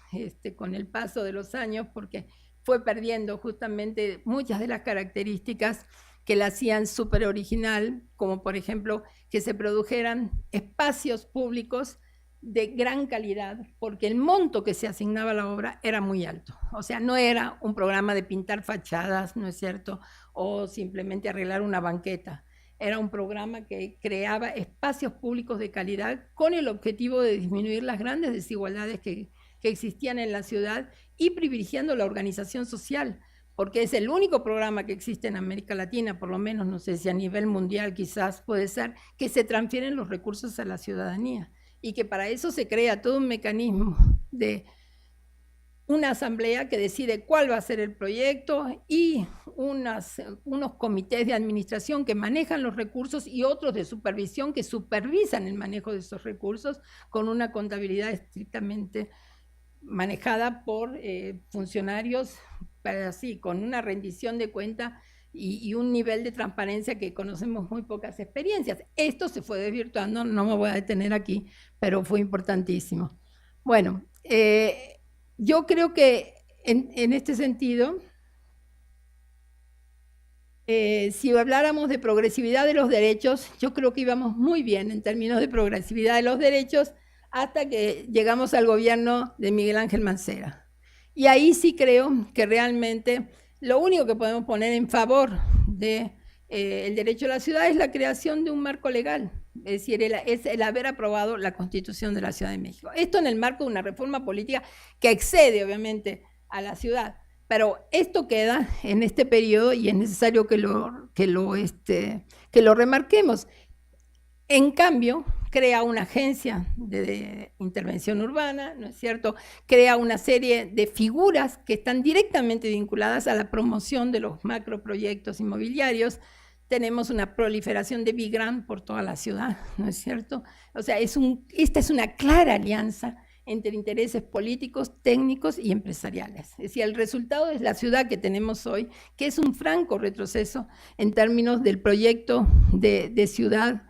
Speaker 1: con el paso de los años porque fue perdiendo justamente muchas de las características que la hacían súper original, como por ejemplo que se produjeran espacios públicos de gran calidad, porque el monto que se asignaba a la obra era muy alto. O sea, no era un programa de pintar fachadas, ¿no es cierto?, o simplemente arreglar una banqueta. Era un programa que creaba espacios públicos de calidad con el objetivo de disminuir las grandes desigualdades que existían en la ciudad y privilegiando la organización social, porque es el único programa que existe en América Latina, por lo menos, no sé si a nivel mundial quizás puede ser, que se transfieren los recursos a la ciudadanía y que para eso se crea todo un mecanismo de una asamblea que decide cuál va a ser el proyecto y unos comités de administración que manejan los recursos y otros de supervisión que supervisan el manejo de esos recursos con una contabilidad estrictamente manejada por funcionarios, así, con una rendición de cuenta y un nivel de transparencia que conocemos muy pocas experiencias. Esto se fue desvirtuando, no me voy a detener aquí, pero fue importantísimo. Bueno, yo creo que en este sentido, si habláramos de progresividad de los derechos, yo creo que íbamos muy bien en términos de progresividad de los derechos hasta que llegamos al gobierno de Miguel Ángel Mancera. Y ahí sí creo que realmente lo único que podemos poner en favor del derecho a la ciudad es la creación de un marco legal, es decir, es el haber aprobado la Constitución de la Ciudad de México. Esto en el marco de una reforma política que excede obviamente a la ciudad, pero esto queda en este periodo y es necesario que lo remarquemos. En cambio, crea una agencia de intervención urbana, ¿no es cierto? Crea una serie de figuras que están directamente vinculadas a la promoción de los macroproyectos inmobiliarios. Tenemos una proliferación de Big Grand por toda la ciudad, ¿no es cierto? O sea, esta es una clara alianza entre intereses políticos, técnicos y empresariales. Es decir, el resultado es la ciudad que tenemos hoy, que es un franco retroceso en términos del proyecto de ciudad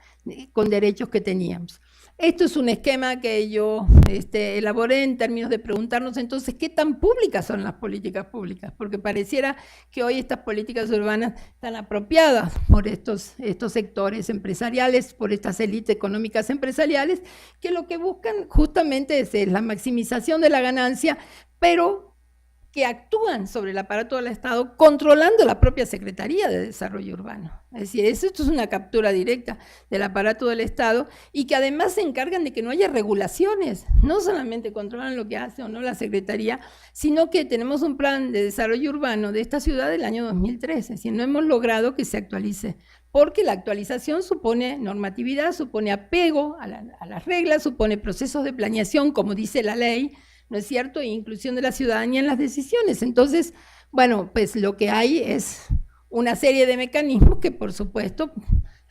Speaker 1: con derechos que teníamos. Esto es un esquema que yo elaboré en términos de preguntarnos entonces qué tan públicas son las políticas públicas, porque pareciera que hoy estas políticas urbanas están apropiadas por estos sectores empresariales, por estas élites económicas empresariales, que lo que buscan justamente es la maximización de la ganancia, pero que actúan sobre el aparato del Estado controlando la propia Secretaría de Desarrollo Urbano. Es decir, esto es una captura directa del aparato del Estado y que además se encargan de que no haya regulaciones. No solamente controlan lo que hace o no la Secretaría, sino que tenemos un plan de desarrollo urbano de esta ciudad del año 2013. Es decir, no hemos logrado que se actualice, porque la actualización supone normatividad, supone apego a las reglas, supone procesos de planeación, como dice la ley, ¿no es cierto?, e inclusión de la ciudadanía en las decisiones. Entonces, bueno, pues lo que hay es una serie de mecanismos que, por supuesto,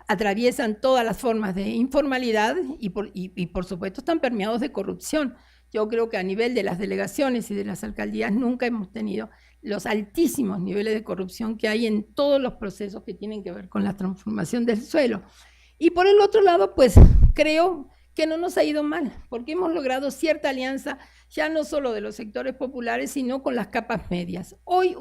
Speaker 1: atraviesan todas las formas de informalidad y por supuesto, están permeados de corrupción. Yo creo que a nivel de las delegaciones y de las alcaldías nunca hemos tenido los altísimos niveles de corrupción que hay en todos los procesos que tienen que ver con la transformación del suelo. Y por el otro lado, pues creo que no nos ha ido mal, porque hemos logrado cierta alianza, ya no solo de los sectores populares, sino con las capas medias. Hoy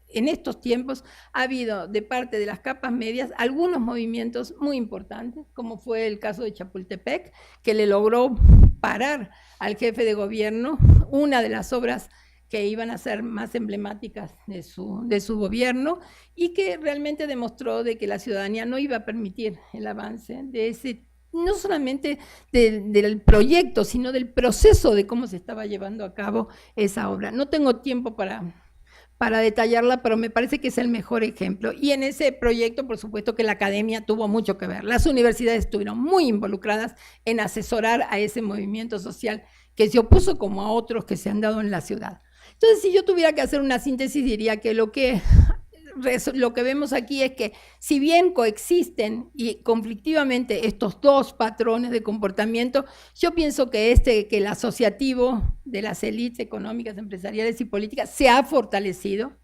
Speaker 1: en estos tiempos, ha habido de parte de las capas medias algunos movimientos muy importantes, como fue el caso de Chapultepec, que le logró parar al jefe de gobierno una de las obras que iban a ser más emblemáticas de su gobierno y que realmente demostró de que la ciudadanía no iba a permitir el avance de ese, no solamente del proyecto, sino del proceso de cómo se estaba llevando a cabo esa obra. No tengo tiempo para detallarla, pero me parece que es el mejor ejemplo. Y en ese proyecto, por supuesto que la academia tuvo mucho que ver. Las universidades estuvieron muy involucradas en asesorar a ese movimiento social que se opuso como a otros que se han dado en la ciudad. Entonces, si yo tuviera que hacer una síntesis, diría que lo que vemos aquí es que si bien coexisten y conflictivamente estos dos patrones de comportamiento, yo pienso que que el asociativo de las élites económicas, empresariales y políticas se ha fortalecido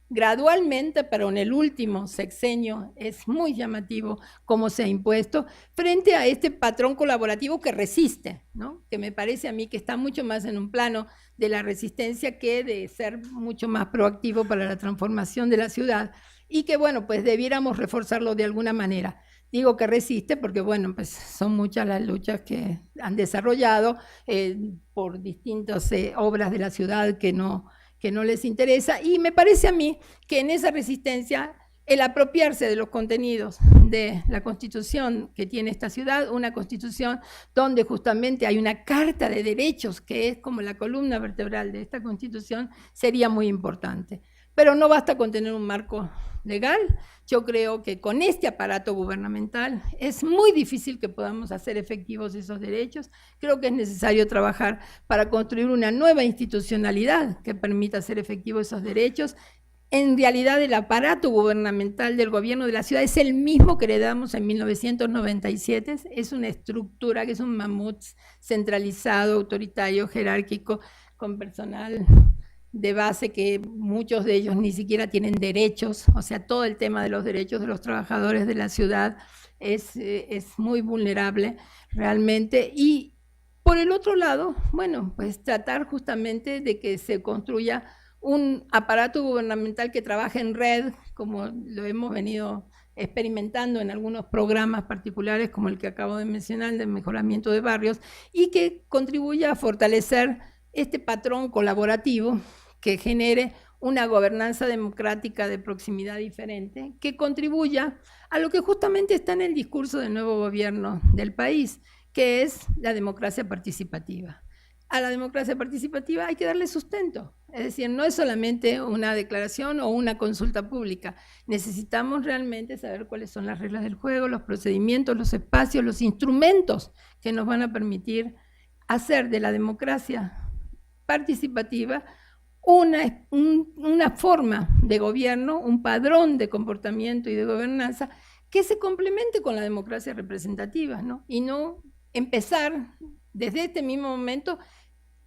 Speaker 1: gradualmente, pero en el último sexenio es muy llamativo cómo se ha impuesto frente a este patrón colaborativo que resiste, ¿no? Que me parece a mí que está mucho más en un plano de la resistencia que de ser mucho más proactivo para la transformación de la ciudad y que, bueno, pues debiéramos reforzarlo de alguna manera. Digo que resiste porque, bueno, pues son muchas las luchas que han desarrollado por distintas obras de la ciudad que no les interesa, y me parece a mí que en esa resistencia el apropiarse de los contenidos de la Constitución que tiene esta ciudad, una Constitución donde justamente hay una carta de derechos que es como la columna vertebral de esta Constitución, sería muy importante. Pero no basta con tener un marco legal. Yo creo que con este aparato gubernamental es muy difícil que podamos hacer efectivos esos derechos. Creo que es necesario trabajar para construir una nueva institucionalidad que permita hacer efectivos esos derechos. En realidad el aparato gubernamental del gobierno de la ciudad es el mismo que heredamos en 1997, es una estructura que es un mamut centralizado, autoritario, jerárquico, con personal de base que muchos de ellos ni siquiera tienen derechos, o sea, todo el tema de los derechos de los trabajadores de la ciudad es muy vulnerable realmente. Y por el otro lado, bueno, pues tratar justamente de que se construya un aparato gubernamental que trabaje en red, como lo hemos venido experimentando en algunos programas particulares, como el que acabo de mencionar, de mejoramiento de barrios, y que contribuya a fortalecer este patrón colaborativo que genere una gobernanza democrática de proximidad diferente, que contribuya a lo que justamente está en el discurso del nuevo gobierno del país, que es la democracia participativa. A la democracia participativa hay que darle sustento, es decir, no es solamente una declaración o una consulta pública, necesitamos realmente saber cuáles son las reglas del juego, los procedimientos, los espacios, los instrumentos que nos van a permitir hacer de la democracia participativa una forma de gobierno, un padrón de comportamiento y de gobernanza que se complemente con la democracia representativa, ¿no? Y no empezar desde este mismo momento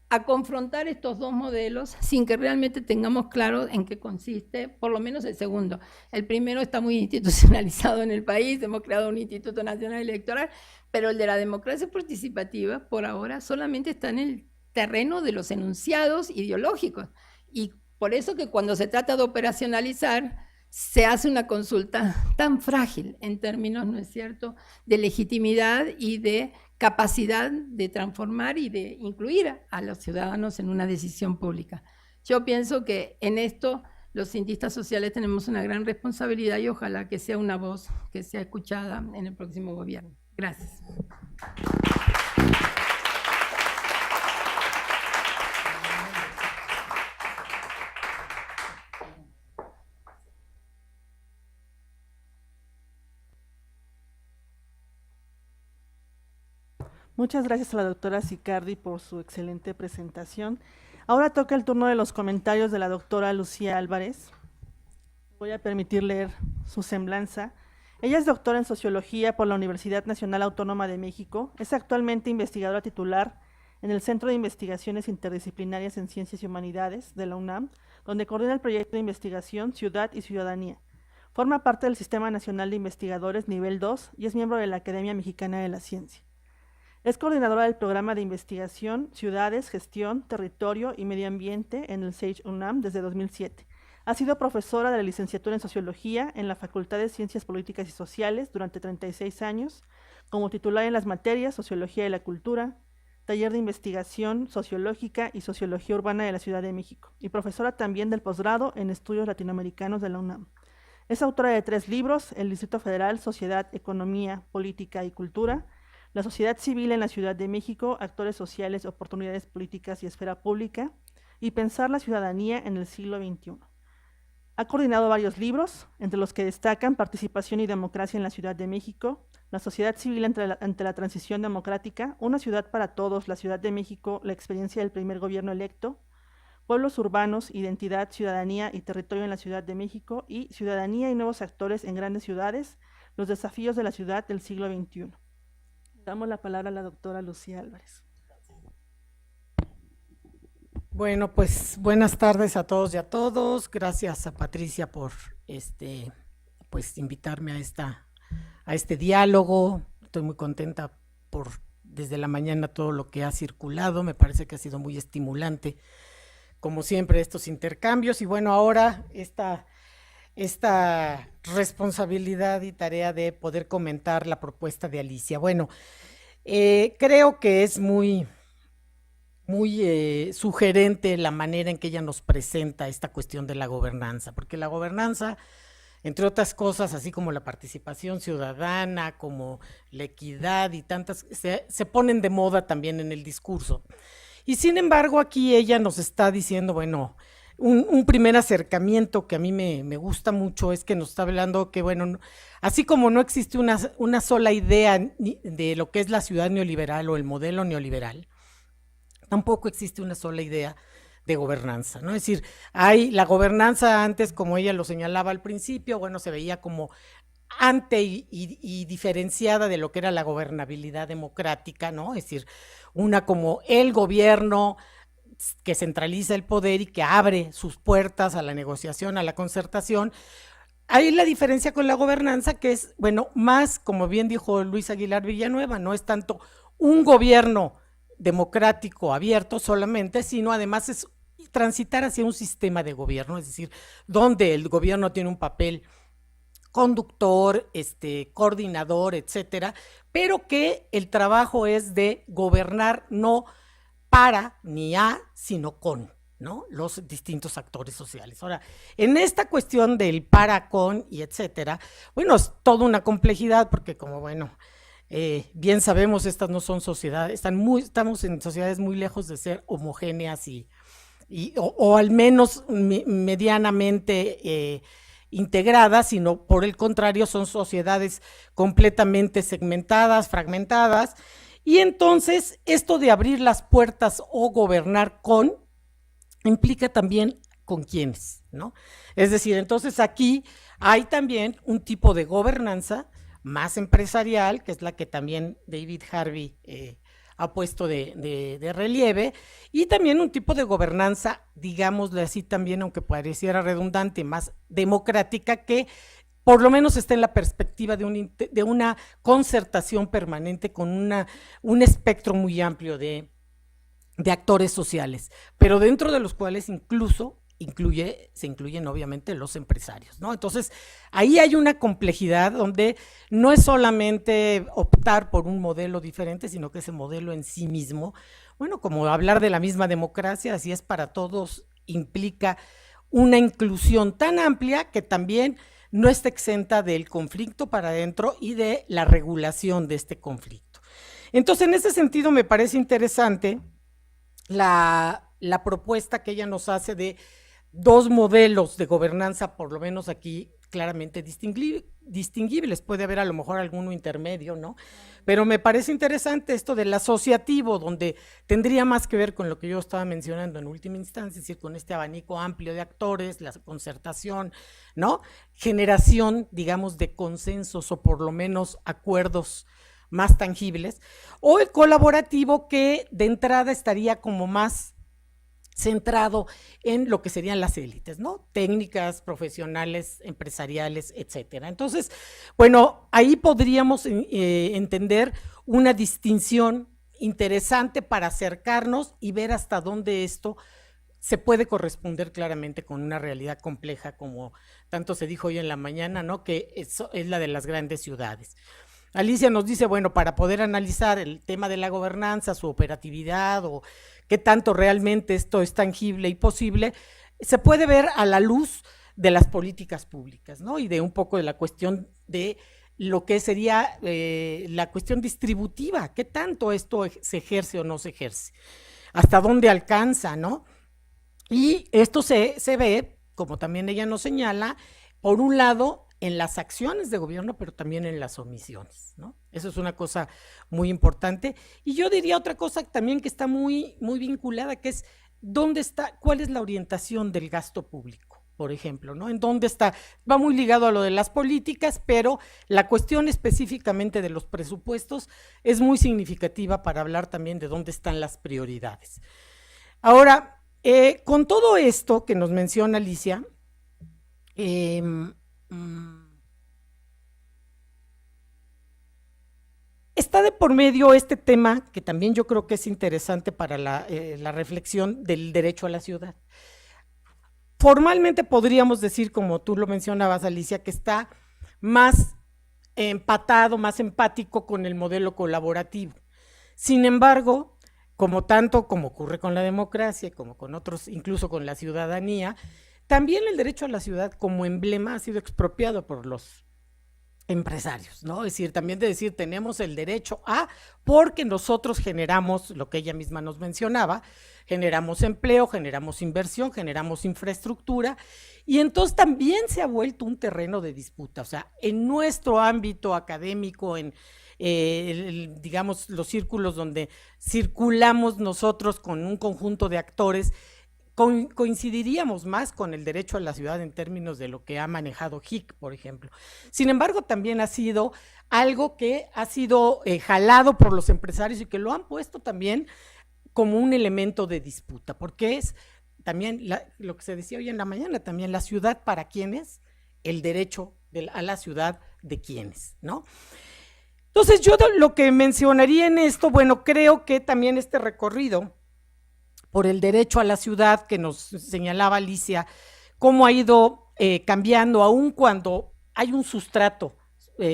Speaker 1: a confrontar estos dos modelos sin que realmente tengamos claro en qué consiste, por lo menos el segundo. El primero está muy institucionalizado en el país, hemos creado un Instituto Nacional Electoral, pero el de la democracia participativa, por ahora, solamente está en el terreno de los enunciados ideológicos. Y por eso que cuando se trata de operacionalizar, se hace una consulta tan frágil en términos, ¿no es cierto?, de legitimidad y de capacidad de transformar y de incluir a los ciudadanos en una decisión pública. Yo pienso que en esto los cientistas sociales tenemos una gran responsabilidad y ojalá que sea una voz que sea escuchada en el próximo gobierno. Gracias.
Speaker 2: Muchas gracias a la doctora Sicardi por su excelente presentación. Ahora toca el turno de los comentarios de la doctora Lucía Álvarez. Voy a permitir leer su semblanza. Ella es doctora en Sociología por la Universidad Nacional Autónoma de México. Es actualmente investigadora titular en el Centro de Investigaciones Interdisciplinarias en Ciencias y Humanidades de la UNAM, donde coordina el proyecto de investigación Ciudad y Ciudadanía. Forma parte del Sistema Nacional de Investigadores Nivel 2 y es miembro de la Academia Mexicana de la Ciencia. Es coordinadora del programa de investigación Ciudades, Gestión, Territorio y Medio Ambiente en el SAGE UNAM desde 2007. Ha sido profesora de la licenciatura en Sociología en la Facultad de Ciencias Políticas y Sociales durante 36 años, como titular en las materias Sociología de la Cultura, Taller de Investigación Sociológica y Sociología Urbana de la Ciudad de México, y profesora también del posgrado en Estudios Latinoamericanos de la UNAM. Es autora de 3 libros: El Distrito Federal, Sociedad, Economía, Política y Cultura, La sociedad civil en la Ciudad de México, actores sociales, oportunidades políticas y esfera pública, y Pensar la ciudadanía en el siglo XXI. Ha coordinado varios libros, entre los que destacan Participación y Democracia en la Ciudad de México, La sociedad civil ante la transición democrática, Una ciudad para todos, la Ciudad de México, la experiencia del primer gobierno electo, Pueblos urbanos, Identidad, Ciudadanía y Territorio en la Ciudad de México, y Ciudadanía y nuevos actores en grandes ciudades, los desafíos de la ciudad del siglo XXI. Damos la palabra a la doctora Lucía Álvarez.
Speaker 3: Bueno, pues buenas tardes a todos y a todos. Gracias a Patricia por pues invitarme a este diálogo. Estoy muy contenta por desde la mañana todo lo que ha circulado. Me parece que ha sido muy estimulante, como siempre, estos intercambios. Y bueno, ahora esta responsabilidad y tarea de poder comentar la propuesta de Alicia. Bueno, creo que es muy sugerente la manera en que ella nos presenta esta cuestión de la gobernanza, porque la gobernanza, entre otras cosas, así como la participación ciudadana, como la equidad y tantas, se ponen de moda también en el discurso. Y sin embargo, aquí ella nos está diciendo, bueno, un primer acercamiento que a mí me gusta mucho es que nos está hablando que, bueno, así como no existe una sola idea de lo que es la ciudad neoliberal o el modelo neoliberal, tampoco existe una sola idea de gobernanza, ¿no? Es decir, hay la gobernanza antes, como ella lo señalaba al principio, bueno, se veía como y diferenciada de lo que era la gobernabilidad democrática, ¿no? Es decir, una como el gobierno que centraliza el poder y que abre sus puertas a la negociación, a la concertación. Hay la diferencia con la gobernanza que es, bueno, más, como bien dijo Luis Aguilar Villanueva, no es tanto un gobierno democrático abierto solamente, sino además es transitar hacia un sistema de gobierno, es decir, donde el gobierno tiene un papel conductor, coordinador, etcétera, pero que el trabajo es de gobernar no para ni a, sino con, ¿no? Los distintos actores sociales. Ahora, en esta cuestión del para, con y etcétera, bueno, es toda una complejidad porque como, bueno, bien sabemos, estas no son sociedades, estamos en sociedades muy lejos de ser homogéneas o al menos medianamente integradas, sino por el contrario son sociedades completamente segmentadas, fragmentadas, y entonces esto de abrir las puertas o gobernar con implica también con quiénes, ¿no? Es decir, entonces aquí hay también un tipo de gobernanza más empresarial, que es la que también David Harvey ha puesto de relieve, y también un tipo de gobernanza, digámosle así también, aunque pareciera redundante, más democrática, que por lo menos está en la perspectiva de una concertación permanente con un espectro muy amplio de actores sociales, pero dentro de los cuales incluso se incluyen obviamente los empresarios, ¿no? Entonces, ahí hay una complejidad donde no es solamente optar por un modelo diferente, sino que ese modelo en sí mismo, bueno, como hablar de la misma democracia, así es para todos, implica una inclusión tan amplia que también no está exenta del conflicto para adentro y de la regulación de este conflicto. Entonces, en ese sentido, me parece interesante la propuesta que ella nos hace de dos modelos de gobernanza, por lo menos aquí claramente distinguibles, puede haber a lo mejor alguno intermedio, ¿no? Pero me parece interesante esto del asociativo, donde tendría más que ver con lo que yo estaba mencionando en última instancia, es decir, con este abanico amplio de actores, la concertación, ¿no? Generación, digamos, de consensos o por lo menos acuerdos más tangibles, o el colaborativo que de entrada estaría como más centrado en lo que serían las élites, ¿no? Técnicas, profesionales, empresariales, etcétera. Entonces, bueno, ahí podríamos entender una distinción interesante para acercarnos y ver hasta dónde esto se puede corresponder claramente con una realidad compleja, como tanto se dijo hoy en la mañana, ¿no? Que eso es la de las grandes ciudades. Alicia nos dice, bueno, para poder analizar el tema de la gobernanza, su operatividad o qué tanto realmente esto es tangible y posible, se puede ver a la luz de las políticas públicas, ¿no? Y de un poco de la cuestión de lo que sería la cuestión distributiva, qué tanto esto se ejerce o no se ejerce, hasta dónde alcanza, ¿no? Y esto se ve, como también ella nos señala, por un lado, en las acciones de gobierno, pero también en las omisiones, ¿no? Eso es una cosa muy importante. Y yo diría otra cosa también que está muy, muy vinculada, que es cuál es la orientación del gasto público, por ejemplo, ¿no? En dónde está, va muy ligado a lo de las políticas, pero la cuestión específicamente de los presupuestos es muy significativa para hablar también de dónde están las prioridades. Ahora, con todo esto que nos menciona Alicia, está de por medio este tema que también yo creo que es interesante para la reflexión del derecho a la ciudad. Formalmente podríamos decir, como tú lo mencionabas, Alicia, que está más empatado, más empático con el modelo colaborativo. Sin embargo, tanto como ocurre con la democracia, como con otros, incluso con la ciudadanía, también el derecho a la ciudad como emblema ha sido expropiado por los empresarios, ¿no? Es decir, también de decir tenemos el derecho a, porque nosotros generamos lo que ella misma nos mencionaba, generamos empleo, generamos inversión, generamos infraestructura, y entonces también se ha vuelto un terreno de disputa. O sea, en nuestro ámbito académico, en digamos, los círculos donde circulamos nosotros con un conjunto de actores, coincidiríamos más con el derecho a la ciudad en términos de lo que ha manejado HIC, por ejemplo. Sin embargo, también ha sido algo que ha sido jalado por los empresarios y que lo han puesto también como un elemento de disputa, porque es también lo que se decía hoy en la mañana, también la ciudad para quiénes, el derecho a la ciudad de quiénes, ¿no? Entonces yo lo que mencionaría en esto, bueno, creo que también este recorrido por el derecho a la ciudad que nos señalaba Alicia, cómo ha ido cambiando, aun cuando hay un sustrato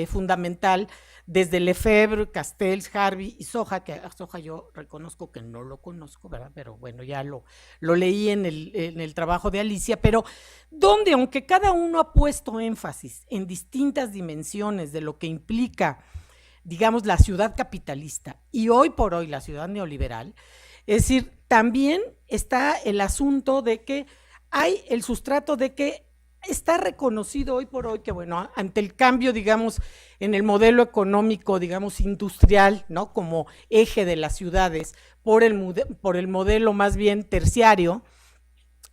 Speaker 3: fundamental desde Lefebvre, Castells, Harvey y Soja, que a Soja yo reconozco que no lo conozco, ¿verdad? Pero bueno, ya lo leí en el trabajo de Alicia, pero donde, aunque cada uno ha puesto énfasis en distintas dimensiones de lo que implica, digamos, la ciudad capitalista y hoy por hoy la ciudad neoliberal, es decir, también está el asunto de que hay el sustrato de que está reconocido hoy por hoy que, bueno, ante el cambio, digamos, en el modelo económico, digamos, industrial, ¿no? Como eje de las ciudades, por el modelo más bien terciario,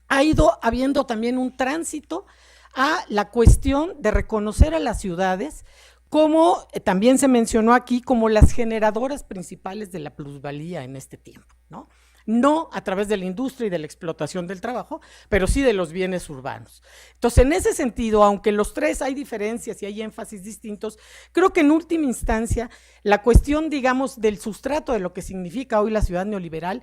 Speaker 3: ha ido habiendo también un tránsito a la cuestión de reconocer a las ciudades como, también se mencionó aquí, como las generadoras principales de la plusvalía en este tiempo, ¿no? No a través de la industria y de la explotación del trabajo, pero sí de los bienes urbanos. Entonces, en ese sentido, aunque los tres hay diferencias y hay énfasis distintos, creo que en última instancia, la cuestión, digamos, del sustrato de lo que significa hoy la ciudad neoliberal,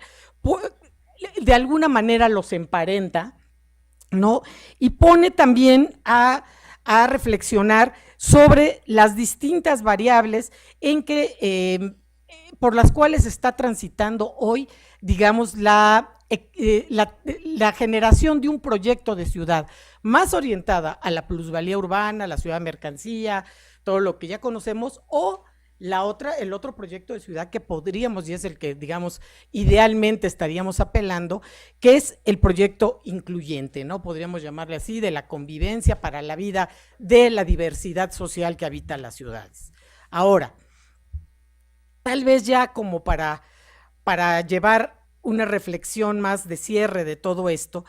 Speaker 3: de alguna manera los emparenta, ¿no? Y pone también a reflexionar sobre las distintas variables en que, por las cuales está transitando hoy, digamos, la generación de un proyecto de ciudad más orientada a la plusvalía urbana, a la ciudad mercancía, todo lo que ya conocemos, o el otro proyecto de ciudad que podríamos, y es el que, digamos, idealmente estaríamos apelando, que es el proyecto incluyente, ¿no? Podríamos llamarle así, de la convivencia para la vida de la diversidad social que habita las ciudades. Ahora, tal vez ya como para llevar una reflexión más de cierre de todo esto,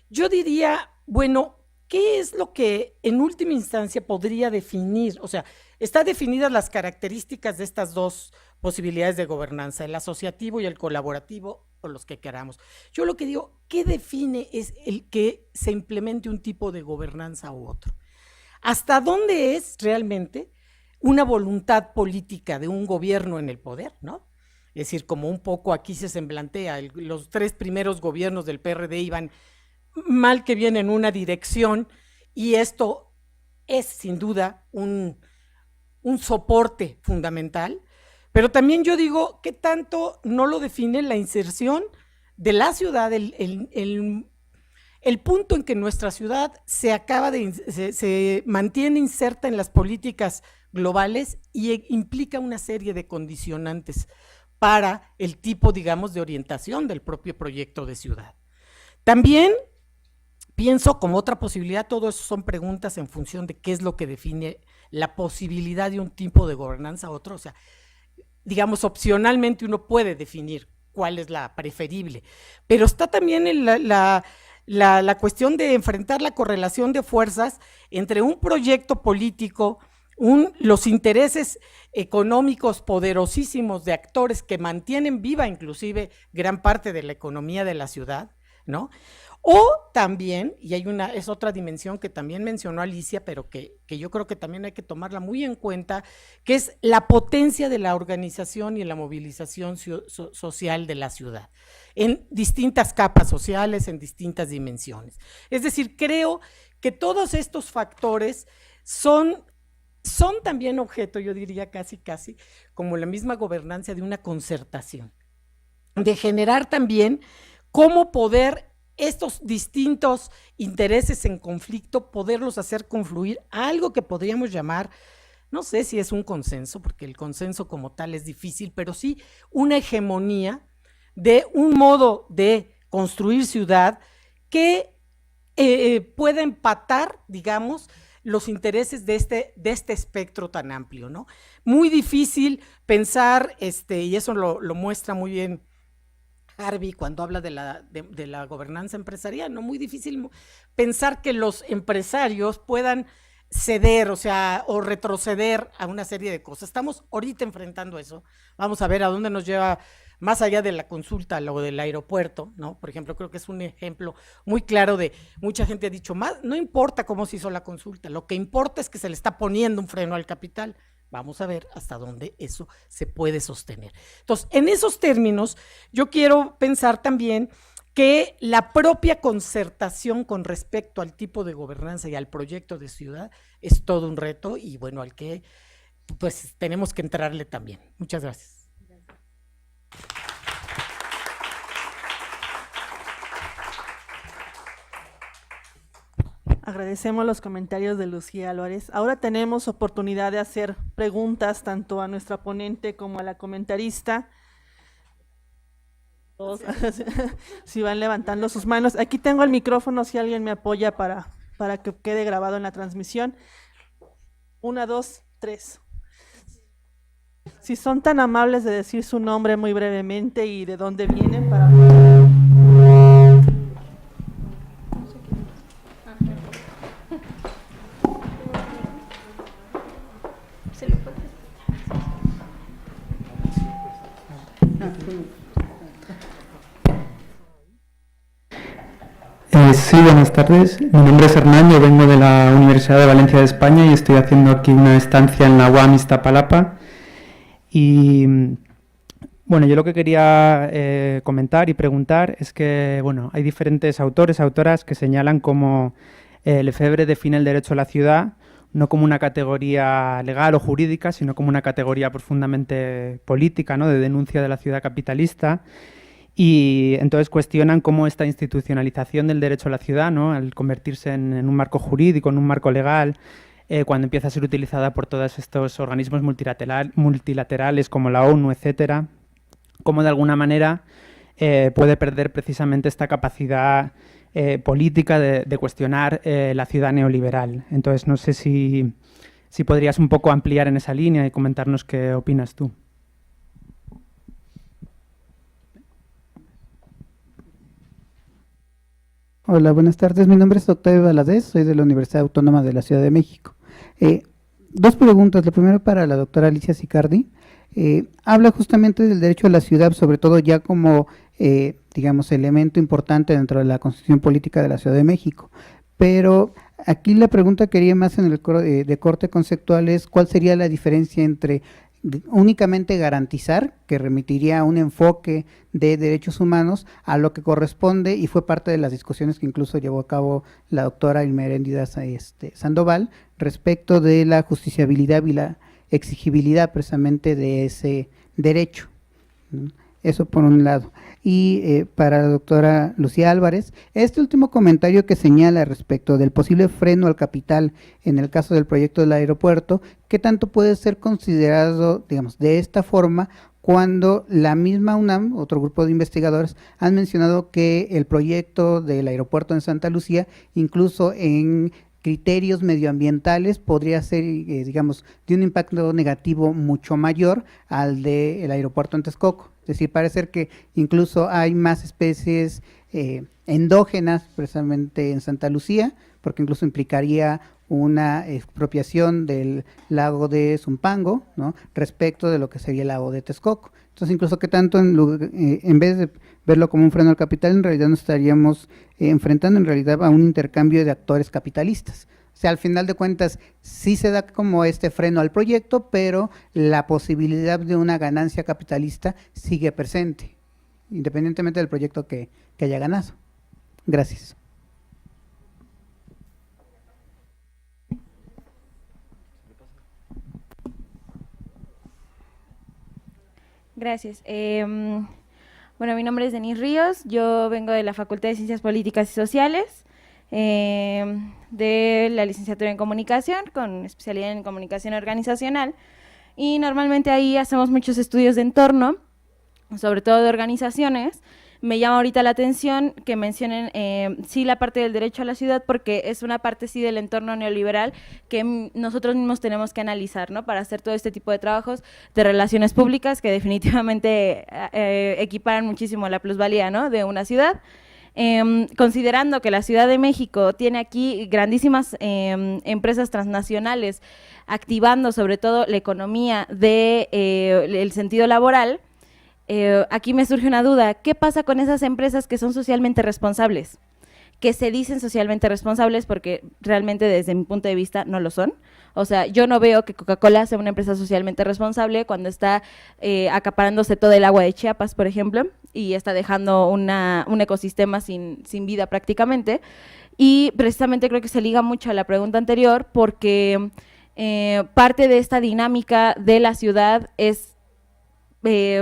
Speaker 3: yo diría, bueno, ¿qué es lo que en última instancia podría definir? O sea, están definidas las características de estas dos posibilidades de gobernanza, el asociativo y el colaborativo, o los que queramos. Yo lo que digo, ¿qué define es el que se implemente un tipo de gobernanza u otro? ¿Hasta dónde es realmente una voluntad política de un gobierno en el poder, ¿no? Es decir, como un poco aquí se semblantea, los tres primeros gobiernos del PRD iban mal que bien en una dirección, y esto es sin duda un soporte fundamental, pero también yo digo, ¿qué tanto no lo define la inserción de la ciudad, el punto en que nuestra ciudad se mantiene inserta en las políticas globales y implica una serie de condicionantes para el tipo, digamos, de orientación del propio proyecto de ciudad? También pienso como otra posibilidad, todo eso son preguntas en función de qué es lo que define la posibilidad de un tipo de gobernanza a otro. O sea, digamos, opcionalmente uno puede definir cuál es la preferible, pero está también la cuestión de enfrentar la correlación de fuerzas entre un proyecto político, los intereses económicos poderosísimos de actores que mantienen viva inclusive gran parte de la economía de la ciudad, ¿no? O también, y es otra dimensión que también mencionó Alicia, pero que yo creo que también hay que tomarla muy en cuenta, que es la potencia de la organización y la movilización social de la ciudad, en distintas capas sociales, en distintas dimensiones. Es decir, creo que todos estos factores son también objeto, yo diría casi, como la misma gobernanza, de una concertación, de generar también cómo poder estos distintos intereses en conflicto, poderlos hacer confluir a algo que podríamos llamar, no sé si es un consenso, porque el consenso como tal es difícil, pero sí una hegemonía de un modo de construir ciudad que pueda empatar, digamos, los intereses de este espectro tan amplio, ¿no? Muy difícil pensar, y eso lo muestra muy bien Harvey cuando habla de la gobernanza empresarial, ¿no? Muy difícil pensar que los empresarios puedan ceder, o retroceder a una serie de cosas. Estamos ahorita enfrentando eso. Vamos a ver a dónde nos lleva, más allá de la consulta, lo del aeropuerto, ¿no? Por ejemplo, creo que es un ejemplo muy claro de, mucha gente ha dicho, no importa cómo se hizo la consulta, lo que importa es que se le está poniendo un freno al capital. Vamos a ver hasta dónde eso se puede sostener. Entonces, en esos términos, yo quiero pensar también que la propia concertación con respecto al tipo de gobernanza y al proyecto de ciudad es todo un reto y bueno, al que pues tenemos que entrarle también. Muchas gracias.
Speaker 2: Agradecemos los comentarios de Lucía Álvarez. Ahora tenemos oportunidad de hacer preguntas tanto a nuestra ponente como a la comentarista. Todos, si van levantando sus manos. Aquí tengo el micrófono, si alguien me apoya para que quede grabado en la transmisión. 1, 2, 3. Si son tan amables de decir su nombre muy brevemente y de dónde vienen para...
Speaker 4: Sí, buenas tardes. Mi nombre es Hernán, yo vengo de la Universidad de Valencia de España y estoy haciendo aquí una estancia en la UAM Iztapalapa. Y bueno, yo lo que quería comentar y preguntar es que bueno, hay diferentes autores, autoras que señalan cómo Lefebvre define el derecho a la ciudad no como una categoría legal o jurídica, sino como una categoría profundamente política, ¿no?, de denuncia de la ciudad capitalista. Y entonces cuestionan cómo esta institucionalización del derecho a la ciudad, ¿no?, al convertirse en un marco jurídico, en un marco legal, cuando empieza a ser utilizada por todos estos organismos multilaterales como la ONU, etcétera, cómo de alguna manera puede perder precisamente esta capacidad política de cuestionar la ciudad neoliberal. Entonces no sé si podrías un poco ampliar en esa línea y comentarnos qué opinas tú.
Speaker 5: Hola, buenas tardes. Mi nombre es Octavio Valadez, soy de la Universidad Autónoma de la Ciudad de México. Dos preguntas. La primera para la doctora Alicia Sicardi. Habla justamente del derecho a la ciudad, sobre todo ya como, digamos, elemento importante dentro de la Constitución Política de la Ciudad de México. Pero aquí la pregunta que quería más en el de corte conceptual es cuál sería la diferencia entre únicamente garantizar, que remitiría a un enfoque de derechos humanos, a lo que corresponde, y fue parte de las discusiones que incluso llevó a cabo la doctora Ilmeréndida Sandoval, respecto de la justiciabilidad y la exigibilidad precisamente de ese derecho. Eso por un lado. Y para la doctora Lucía Álvarez, este último comentario que señala respecto del posible freno al capital en el caso del proyecto del aeropuerto, ¿qué tanto puede ser considerado, digamos, de esta forma, cuando la misma UNAM, otro grupo de investigadores, han mencionado que el proyecto del aeropuerto en Santa Lucía, incluso en criterios medioambientales, podría ser, digamos, de un impacto negativo mucho mayor al del aeropuerto en Texcoco? Es decir, parece ser que incluso hay más especies endógenas precisamente en Santa Lucía, porque incluso implicaría una expropiación del lago de Zumpango, ¿no?, respecto de lo que sería el lago de Texcoco. Entonces, incluso que tanto en vez de verlo como un freno al capital, en realidad nos estaríamos enfrentando en realidad a un intercambio de actores capitalistas. O sea, al final de cuentas, sí se da como este freno al proyecto, pero la posibilidad de una ganancia capitalista sigue presente, independientemente del proyecto que haya ganado. Gracias.
Speaker 6: Gracias. Bueno, mi nombre es Denise Ríos, yo vengo de la Facultad de Ciencias Políticas y Sociales, de la licenciatura en Comunicación, con especialidad en Comunicación Organizacional, y normalmente ahí hacemos muchos estudios de entorno, sobre todo de organizaciones. me llama ahorita la atención que mencionen sí la parte del derecho a la ciudad, porque es una parte sí del entorno neoliberal que nosotros mismos tenemos que analizar, ¿no? Para hacer todo este tipo de trabajos de relaciones públicas que definitivamente equiparan muchísimo la plusvalía, ¿no? De una ciudad. Considerando que la Ciudad de México tiene aquí grandísimas empresas transnacionales activando sobre todo la economía del sentido laboral, aquí me surge una duda: ¿qué pasa con esas empresas que son socialmente responsables? Que se dicen socialmente responsables porque realmente desde mi punto de vista no lo son. O sea, yo no veo que Coca-Cola sea una empresa socialmente responsable cuando está acaparándose todo el agua de Chiapas, por ejemplo, y está dejando un ecosistema sin vida prácticamente. Y precisamente creo que se liga mucho a la pregunta anterior porque parte de esta dinámica de la ciudad es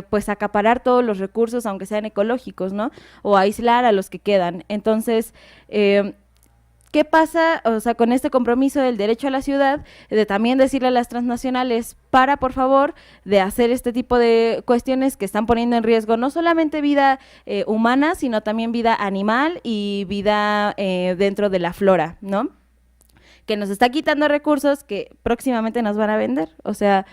Speaker 6: pues acaparar todos los recursos, aunque sean ecológicos, ¿no? O aislar a los que quedan. Entonces, ¿qué pasa, o sea, con este compromiso del derecho a la ciudad, de también decirle a las transnacionales para, por favor, de hacer este tipo de cuestiones que están poniendo en riesgo no solamente vida humana, sino también vida animal y vida dentro de la flora, ¿no? Que nos está quitando recursos que próximamente nos van a vender, o sea,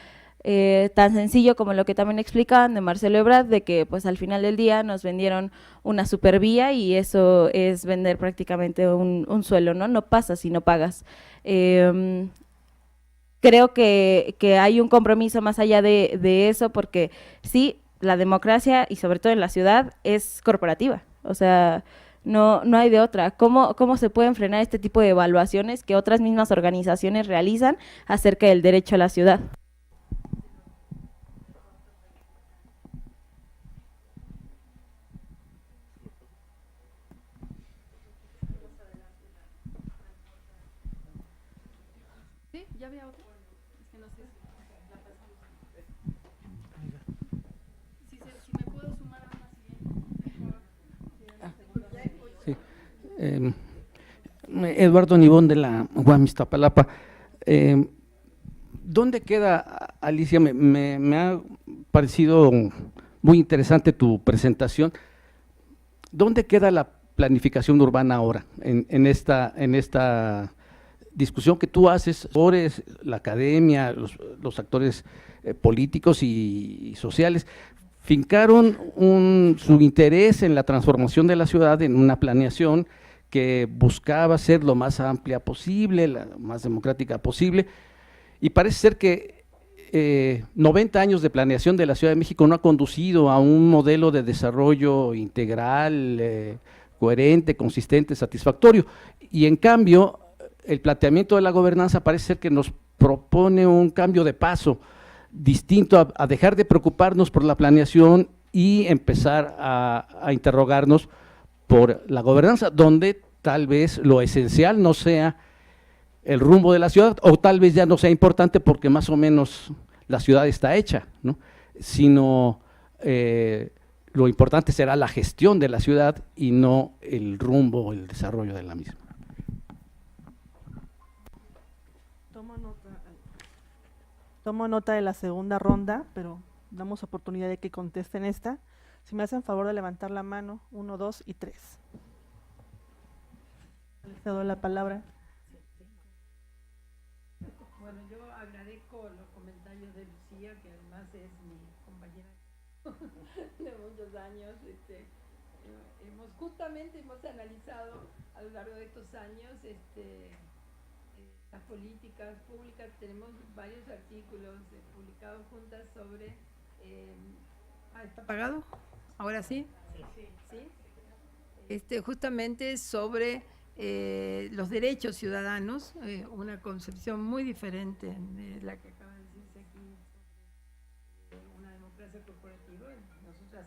Speaker 6: tan sencillo como lo que también explicaban de Marcelo Ebrard, de que pues al final del día nos vendieron una supervía y eso es vender prácticamente un suelo, ¿no? No pasa si no pagas. Creo que hay un compromiso más allá de eso, porque sí, la democracia, y sobre todo en la ciudad, es corporativa, o sea, no hay de otra. ¿Cómo se pueden frenar este tipo de evaluaciones que otras mismas organizaciones realizan acerca del derecho a la ciudad?
Speaker 1: Sí, ya había otra. Es que no sé si me puedo sumar a una siguiente.
Speaker 7: Sí. Eduardo Nibón de la UAM Iztapalapa. ¿Dónde queda, Alicia? Me ha parecido muy interesante tu presentación. ¿Dónde queda la planificación urbana ahora en esta discusión que tú haces sobre la academia, los actores políticos y sociales? Fincaron su interés en la transformación de la ciudad en una planeación que buscaba ser lo más amplia posible, la más democrática posible, y parece ser que 90 años de planeación de la Ciudad de México no ha conducido a un modelo de desarrollo integral, coherente, consistente, satisfactorio, y en cambio el planteamiento de la gobernanza parece ser que nos propone un cambio de paso distinto a dejar de preocuparnos por la planeación y empezar a interrogarnos por la gobernanza, donde tal vez lo esencial no sea el rumbo de la ciudad, o tal vez ya no sea importante porque más o menos la ciudad está hecha, ¿no? Sino lo importante será la gestión de la ciudad y no el rumbo o el desarrollo de la misma.
Speaker 2: Tomo nota de la segunda ronda, pero damos oportunidad de que contesten esta. Si me hacen favor de levantar la mano, 1, 2 y 3. Les doy la palabra.
Speaker 1: Bueno, yo agradezco los comentarios de Lucía, que además es mi compañera de muchos años. Justamente hemos analizado a lo largo de estos años las políticas públicas. Tenemos varios artículos publicados juntas sobre… ¿está apagado? ¿Ahora sí? Sí. Justamente sobre los derechos ciudadanos, una concepción muy diferente de la que acaba de decirse aquí, una democracia corporativa. Nosotras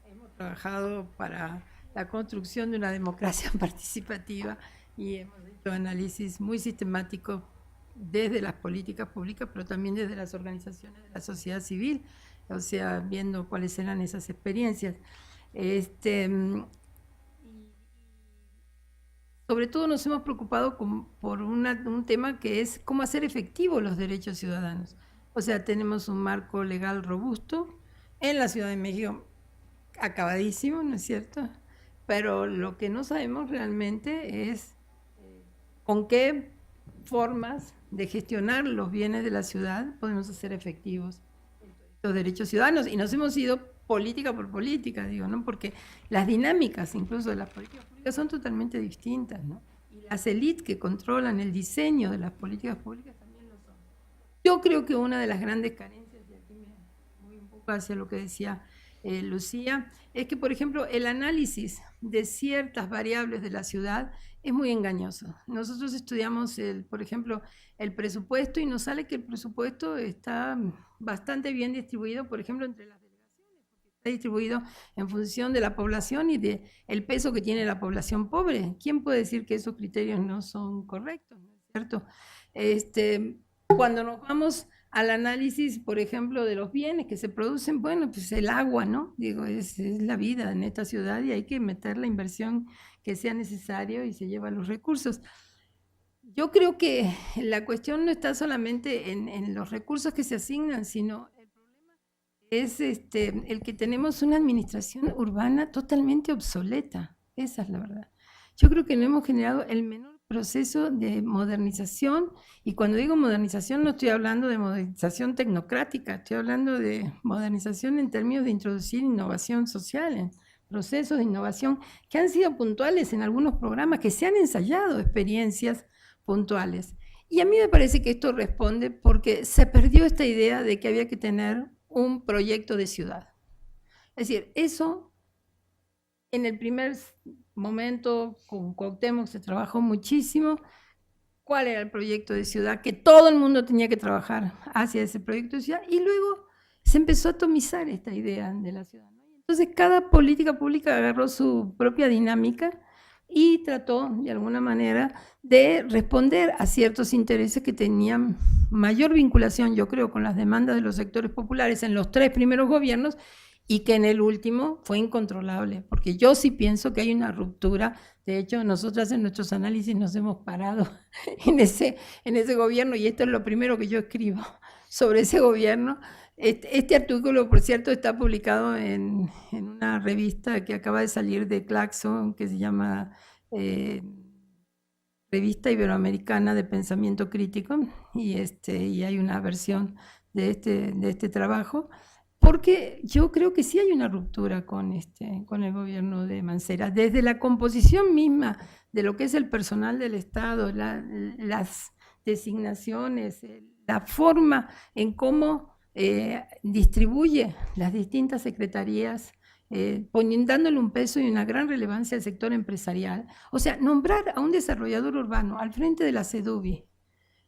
Speaker 1: hemos trabajado para la construcción de una democracia participativa y hemos hecho análisis muy sistemáticos desde las políticas públicas, pero también desde las organizaciones de la sociedad civil, o sea, viendo cuáles eran esas experiencias. Sobre todo nos hemos preocupado por un tema que es cómo hacer efectivos los derechos ciudadanos. O sea, tenemos un marco legal robusto en la Ciudad de México, acabadísimo, ¿no es cierto? Pero lo que no sabemos realmente es con qué formas de gestionar los bienes de la ciudad podemos hacer efectivos los derechos ciudadanos. Y nos hemos ido política por política, digo, ¿no? Porque las dinámicas incluso de las políticas públicas son totalmente distintas, ¿no? Y las élites que controlan el diseño de las políticas públicas también lo son. Yo creo que una de las grandes carencias, y aquí me voy un poco hacia lo que decía Lucía, es que, por ejemplo, el análisis de ciertas variables de la ciudad es muy engañoso. Nosotros estudiamos, por ejemplo, el presupuesto y nos sale que el presupuesto está bastante bien distribuido, por ejemplo, entre las delegaciones, porque está distribuido en función de la población y del peso que tiene la población pobre. ¿Quién puede decir que esos criterios no son correctos? ¿No es cierto? Cuando nos vamos al análisis, por ejemplo, de los bienes que se producen, bueno, pues el agua, ¿no? Digo, es la vida en esta ciudad y hay que meter la inversión que sea necesario y se lleva los recursos. Yo creo que la cuestión no está solamente en los recursos que se asignan, sino el problema es el que tenemos una administración urbana totalmente obsoleta. Esa es la verdad. Yo creo que no hemos generado el menor proceso de modernización, y cuando digo modernización no estoy hablando de modernización tecnocrática, estoy hablando de modernización en términos de introducir innovación social, en procesos de innovación que han sido puntuales en algunos programas, que se han ensayado experiencias puntuales. Y a mí me parece que esto responde porque se perdió esta idea de que había que tener un proyecto de ciudad. Es decir, eso en el primer momento con Cuauhtémoc se trabajó muchísimo. ¿Cuál era el proyecto de ciudad? Que todo el mundo tenía que trabajar hacia ese proyecto de ciudad, y luego se empezó a atomizar esta idea de la ciudad, ¿no? Entonces cada política pública agarró su propia dinámica y trató de alguna manera de responder a ciertos intereses que tenían mayor vinculación, yo creo, con las demandas de los sectores populares en los 3 primeros gobiernos, y que en el último fue incontrolable, porque yo sí pienso que hay una ruptura. De hecho, nosotras en nuestros análisis nos hemos parado en ese gobierno, y esto es lo primero que yo escribo sobre ese gobierno. Este artículo, por cierto, está publicado en una revista que acaba de salir de Claxo, que se llama Revista Iberoamericana de Pensamiento Crítico, y hay una versión de este trabajo, porque yo creo que sí hay una ruptura con el gobierno de Mancera, desde la composición misma de lo que es el personal del Estado, las designaciones, la forma en cómo distribuye las distintas secretarías, dándole un peso y una gran relevancia al sector empresarial. O sea, nombrar a un desarrollador urbano al frente de la SEDUBI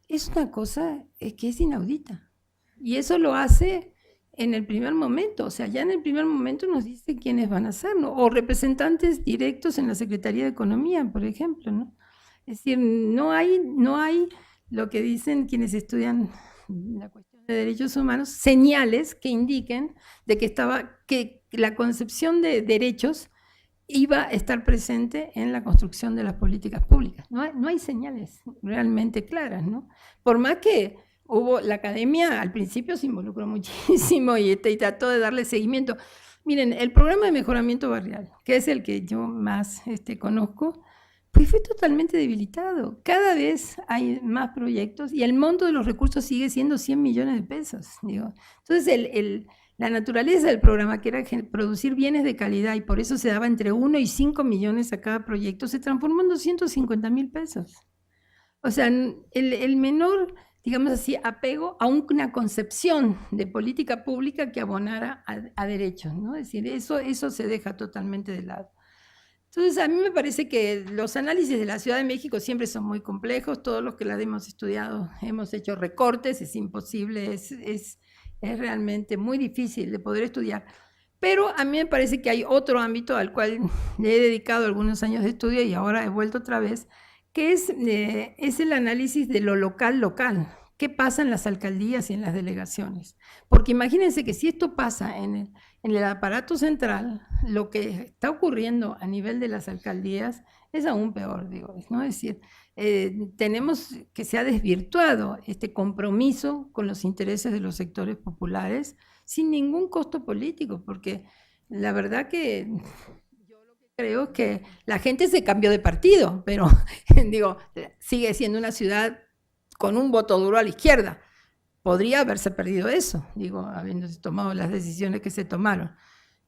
Speaker 1: es una cosa que es inaudita, y eso lo hace en el primer momento. O sea, ya en el primer momento nos dice quiénes van a ser, ¿no? O representantes directos en la Secretaría de Economía, por ejemplo, ¿no? Es decir, no hay lo que dicen quienes estudian la cuestión de derechos humanos, señales que indiquen de que la concepción de derechos iba a estar presente en la construcción de las políticas públicas. No hay señales realmente claras, ¿no? Por más que la academia al principio se involucró muchísimo y trató de darle seguimiento. Miren, el programa de mejoramiento barrial, que es el que yo más conozco, pues fue totalmente debilitado. Cada vez hay más proyectos y el monto de los recursos sigue siendo 100 millones de pesos. Digo. Entonces, la naturaleza del programa, que era producir bienes de calidad, y por eso se daba entre 1 y 5 millones a cada proyecto, se transformó en 250.000 pesos. O sea, el menor, digamos así, apego a una concepción de política pública que abonara a derechos, ¿no? Es decir, eso se deja totalmente de lado. Entonces, a mí me parece que los análisis de la Ciudad de México siempre son muy complejos. Todos los que la hemos estudiado hemos hecho recortes, es imposible, es realmente muy difícil de poder estudiar. Pero a mí me parece que hay otro ámbito al cual le he dedicado algunos años de estudio y ahora he vuelto otra vez, que es el análisis de lo local. ¿Qué pasa en las alcaldías y en las delegaciones? Porque imagínense que si esto pasa en el aparato central, lo que está ocurriendo a nivel de las alcaldías es aún peor, digo, ¿no? Es decir, tenemos que se ha desvirtuado este compromiso con los intereses de los sectores populares sin ningún costo político, porque la verdad que yo lo que creo es que la gente se cambió de partido, pero digo, sigue siendo una ciudad con un voto duro a la izquierda. Podría haberse perdido eso, digo, habiéndose tomado las decisiones que se tomaron.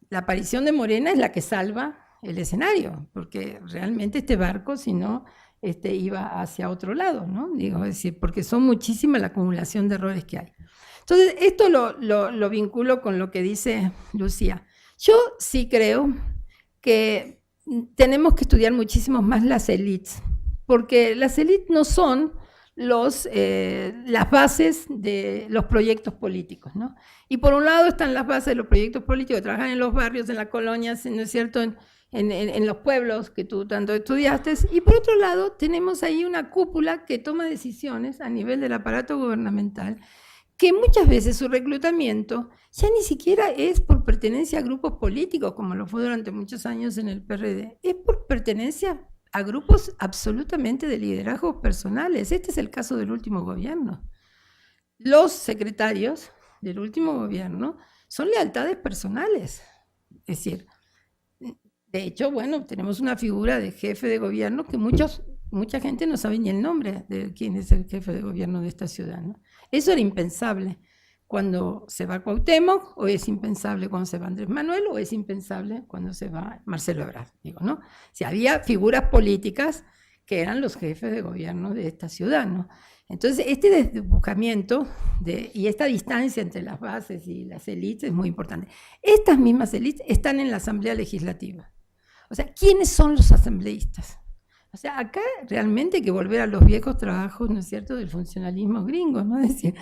Speaker 1: La aparición de Morena es la que salva el escenario, porque realmente este barco, si no, iba hacia otro lado, ¿no? Digo, es decir, porque son muchísimas la acumulación de errores que hay. Entonces, esto lo vinculo con lo que dice Lucía. Yo sí creo que tenemos que estudiar muchísimo más las élites, porque las élites no son las bases de los proyectos políticos, ¿no? Y por un lado están las bases de los proyectos políticos que trabajan en los barrios, en las colonias, ¿no es cierto?, en los pueblos que tú tanto estudiaste, y por otro lado tenemos ahí una cúpula que toma decisiones a nivel del aparato gubernamental, que muchas veces su reclutamiento ya ni siquiera es por pertenencia a grupos políticos, como lo fue durante muchos años en el PRD, es por pertenencia a grupos absolutamente de liderazgos personales. Este es el caso del último gobierno. Los secretarios del último gobierno son lealtades personales. Es decir, de hecho, bueno, tenemos una figura de jefe de gobierno que mucha gente no sabe ni el nombre de quién es el jefe de gobierno de esta ciudad, ¿no? Eso era impensable cuando se va Cuauhtémoc, o es impensable cuando se va Andrés Manuel, o es impensable cuando se va Marcelo Ebrard, digo, ¿no? Si había figuras políticas que eran los jefes de gobierno de esta ciudad, ¿no? Entonces, este desdibujamiento y esta distancia entre las bases y las élites es muy importante. Estas mismas élites están en la Asamblea Legislativa. O sea, ¿quiénes son los asambleístas? O sea, acá realmente hay que volver a los viejos trabajos, ¿no es cierto?, del funcionalismo gringo, ¿no? Es decir,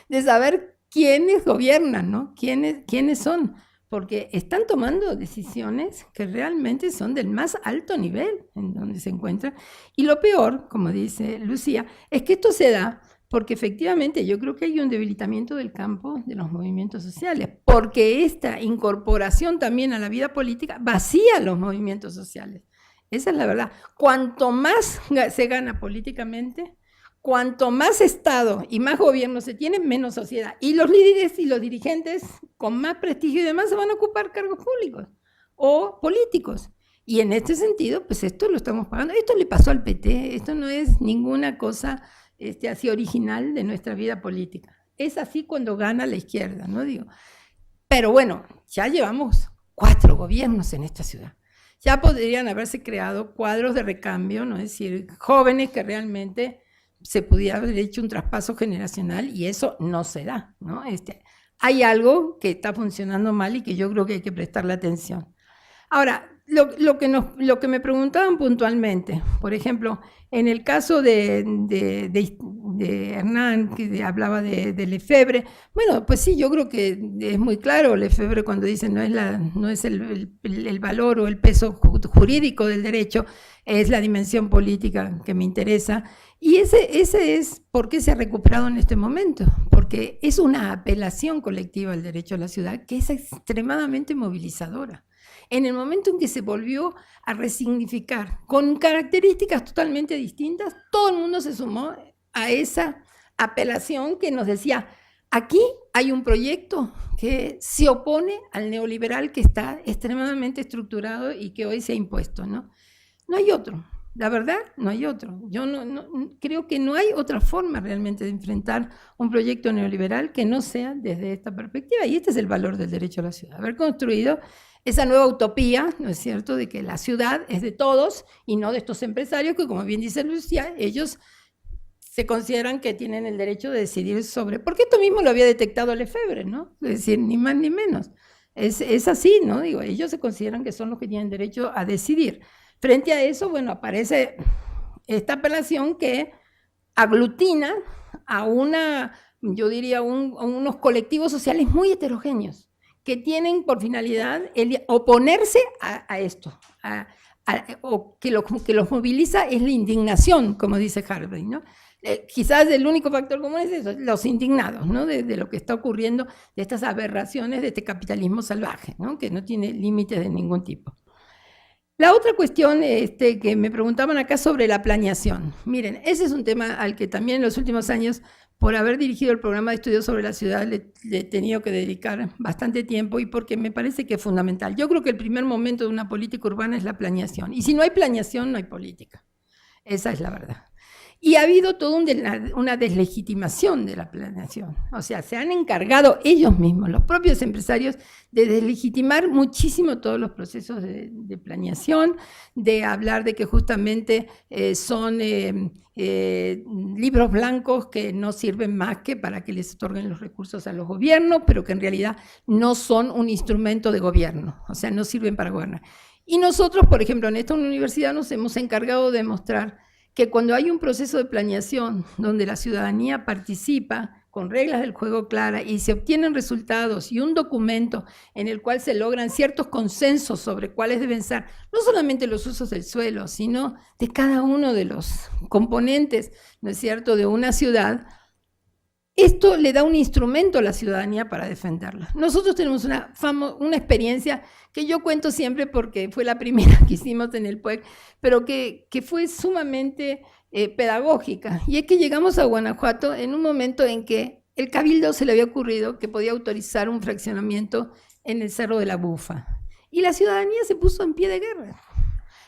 Speaker 1: de saber quiénes gobiernan, ¿no? ¿Quiénes son? Porque están tomando decisiones que realmente son del más alto nivel en donde se encuentran. Y lo peor, como dice Lucía, es que esto se da porque efectivamente yo creo que hay un debilitamiento del campo de los movimientos sociales, porque esta incorporación también a la vida política vacía los movimientos sociales. Esa es la verdad. Cuanto más se gana políticamente, cuanto más Estado y más gobierno se tiene, menos sociedad. Y los líderes y los dirigentes con más prestigio y demás se van a ocupar cargos públicos o políticos. Y en este sentido, pues esto lo estamos pagando. Esto le pasó al PT, esto no es ninguna cosa así original de nuestra vida política. Es así cuando gana la izquierda, ¿no? Digo. Pero bueno, ya llevamos 4 gobiernos en esta ciudad. Ya podrían haberse creado cuadros de recambio, ¿no? Es decir, jóvenes que realmente se pudiera haber hecho un traspaso generacional, y eso no se da, ¿no? Hay algo que está funcionando mal y que yo creo que hay que prestarle atención. Ahora, lo que me preguntaban puntualmente, por ejemplo, en el caso de Hernán, que hablaba de Lefebvre, bueno, pues sí, yo creo que es muy claro Lefebvre cuando dice no es el valor o el peso jurídico del derecho, es la dimensión política que me interesa. Y ese es por qué se ha recuperado en este momento, porque es una apelación colectiva al derecho a la ciudad que es extremadamente movilizadora. En el momento en que se volvió a resignificar con características totalmente distintas, todo el mundo se sumó a esa apelación que nos decía, aquí hay un proyecto que se opone al neoliberal que está extremadamente estructurado y que hoy se ha impuesto, ¿no? No hay otro. La verdad, no hay otro. Yo no creo que no hay otra forma realmente de enfrentar un proyecto neoliberal que no sea desde esta perspectiva. Y este es el valor del derecho a la ciudad. Haber construido esa nueva utopía, ¿no es cierto?, de que la ciudad es de todos y no de estos empresarios que, como bien dice Lucía, ellos se consideran que tienen el derecho de decidir sobre... Porque esto mismo lo había detectado Lefebvre, ¿no? Es decir, ni más ni menos. Es así, ¿no? Digo, ellos se consideran que son los que tienen derecho a decidir. Frente a eso, bueno, aparece esta apelación que aglutina a yo diría, unos colectivos sociales muy heterogéneos, que tienen por finalidad el oponerse a esto, o que los moviliza es la indignación, como dice Harvey, ¿no? Quizás el único factor común es eso, los indignados, ¿no? De lo que está ocurriendo, de estas aberraciones de este capitalismo salvaje, ¿no? Que no tiene límites de ningún tipo. La otra cuestión que me preguntaban acá sobre la planeación. Miren, ese es un tema al que también en los últimos años, por haber dirigido el programa de estudios sobre la ciudad, le he tenido que dedicar bastante tiempo y porque me parece que es fundamental. Yo creo que el primer momento de una política urbana es la planeación. Y si no hay planeación, no hay política. Esa es la verdad. Y ha habido toda una deslegitimación de la planeación. O sea, se han encargado ellos mismos, los propios empresarios, de deslegitimar muchísimo todos los procesos de planeación, de hablar de que justamente son libros blancos que no sirven más que para que les otorguen los recursos a los gobiernos, pero que en realidad no son un instrumento de gobierno, o sea, no sirven para gobernar. Y nosotros, por ejemplo, en esta universidad nos hemos encargado de mostrar que cuando hay un proceso de planeación donde la ciudadanía participa con reglas del juego claras y se obtienen resultados y un documento en el cual se logran ciertos consensos sobre cuáles deben ser no solamente los usos del suelo, sino de cada uno de los componentes, ¿no es cierto?, de una ciudad, esto le da un instrumento a la ciudadanía para defenderla. Nosotros tenemos una experiencia que yo cuento siempre porque fue la primera que hicimos en el PUEC, pero que fue sumamente pedagógica. Y es que llegamos a Guanajuato en un momento en que el Cabildo se le había ocurrido que podía autorizar un fraccionamiento en el Cerro de la Bufa. Y la ciudadanía se puso en pie de guerra.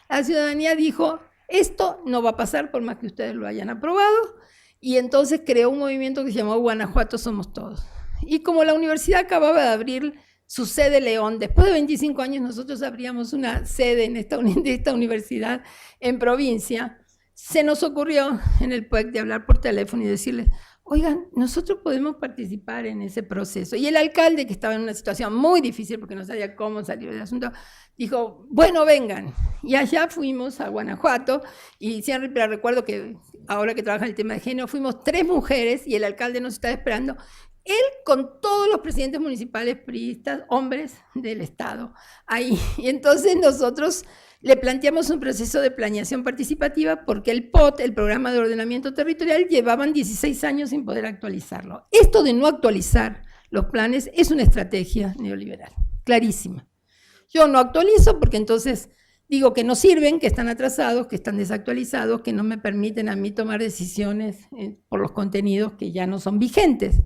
Speaker 1: La ciudadanía dijo, esto no va a pasar por más que ustedes lo hayan aprobado. Y entonces creó un movimiento que se llamó Guanajuato Somos Todos. Y como la universidad acababa de abrir su sede León, después de 25 años nosotros abríamos una sede de esta universidad en provincia, se nos ocurrió en el PUEC de hablar por teléfono y decirles, oigan, nosotros podemos participar en ese proceso. Y el alcalde, que estaba en una situación muy difícil porque no sabía cómo salir del asunto, dijo, bueno, vengan. Y allá fuimos a Guanajuato, y siempre recuerdo que ahora que trabaja el tema de género, fuimos 3 mujeres y el alcalde nos estaba esperando. Él con todos los presidentes municipales priistas, hombres del Estado, ahí. Y entonces nosotros le planteamos un proceso de planeación participativa porque el POT, el Programa de Ordenamiento Territorial, llevaban 16 años sin poder actualizarlo. Esto de no actualizar los planes es una estrategia neoliberal, clarísima. Yo no actualizo porque entonces digo que no sirven, que están atrasados, que están desactualizados, que no me permiten a mí tomar decisiones por los contenidos que ya no son vigentes.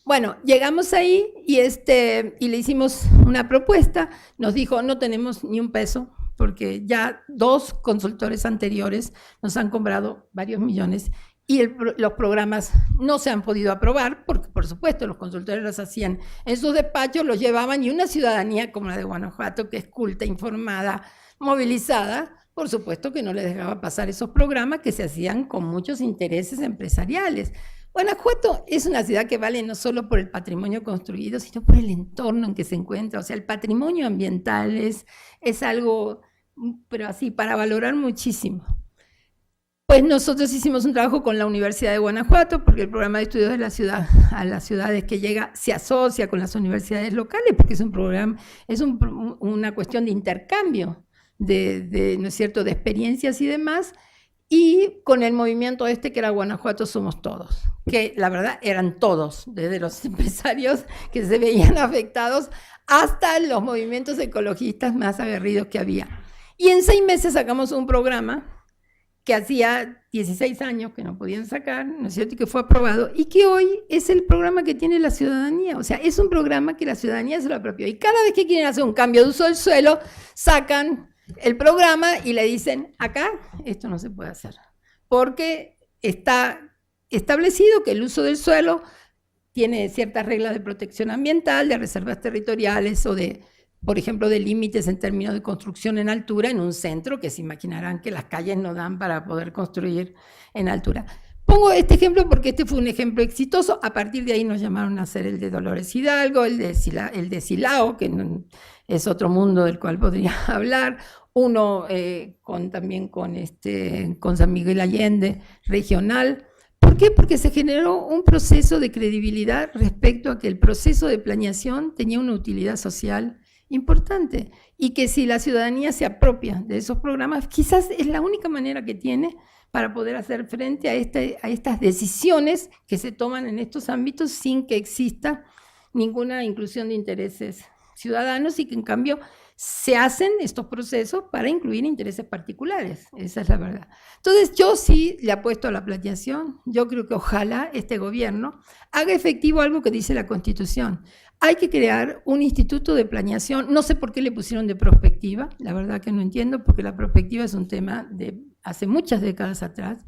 Speaker 1: Bueno, llegamos ahí y le hicimos una propuesta, nos dijo no tenemos ni un peso, porque ya 2 consultores anteriores nos han cobrado varios millones y los programas no se han podido aprobar, porque por supuesto los consultores los hacían en sus despachos, los llevaban y una ciudadanía como la de Guanajuato, que es culta, informada, movilizada, por supuesto que no les dejaba pasar esos programas que se hacían con muchos intereses empresariales. Guanajuato es una ciudad que vale no solo por el patrimonio construido, sino por el entorno en que se encuentra. O sea, el patrimonio ambiental es algo, pero así, para valorar muchísimo. Pues nosotros hicimos un trabajo con la Universidad de Guanajuato, porque el programa de estudios de la ciudad a las ciudades que llega se asocia con las universidades locales, porque es un programa, es una cuestión de intercambio, ¿no es cierto?, de experiencias y demás, y con el movimiento que era Guanajuato Somos Todos, que la verdad eran todos, desde los empresarios que se veían afectados hasta los movimientos ecologistas más aguerridos que había. Y en 6 meses sacamos un programa que hacía 16 años que no podían sacar, ¿no es cierto?, y que fue aprobado, y que hoy es el programa que tiene la ciudadanía. O sea, es un programa que la ciudadanía se lo apropió. Y cada vez que quieren hacer un cambio de uso del suelo, sacan el programa y le dicen, acá esto no se puede hacer, porque está establecido que el uso del suelo tiene ciertas reglas de protección ambiental, de reservas territoriales o de, por ejemplo, de límites en términos de construcción en altura en un centro, que se imaginarán que las calles no dan para poder construir en altura. Pongo este ejemplo porque este fue un ejemplo exitoso. A partir de ahí nos llamaron a hacer el de Dolores Hidalgo, el de Silao, que es otro mundo del cual podría hablar, uno también con San Miguel Allende, regional. ¿Por qué? Porque se generó un proceso de credibilidad respecto a que el proceso de planeación tenía una utilidad social importante y que si la ciudadanía se apropia de esos programas, quizás es la única manera que tiene para poder hacer frente a estas decisiones que se toman en estos ámbitos sin que exista ninguna inclusión de intereses ciudadanos y que en cambio se hacen estos procesos para incluir intereses particulares, esa es la verdad. Entonces yo sí le apuesto a la planeación, yo creo que ojalá este gobierno haga efectivo algo que dice la Constitución. Hay que crear un instituto de planeación, no sé por qué le pusieron de prospectiva, la verdad que no entiendo, porque la prospectiva es un tema de hace muchas décadas atrás,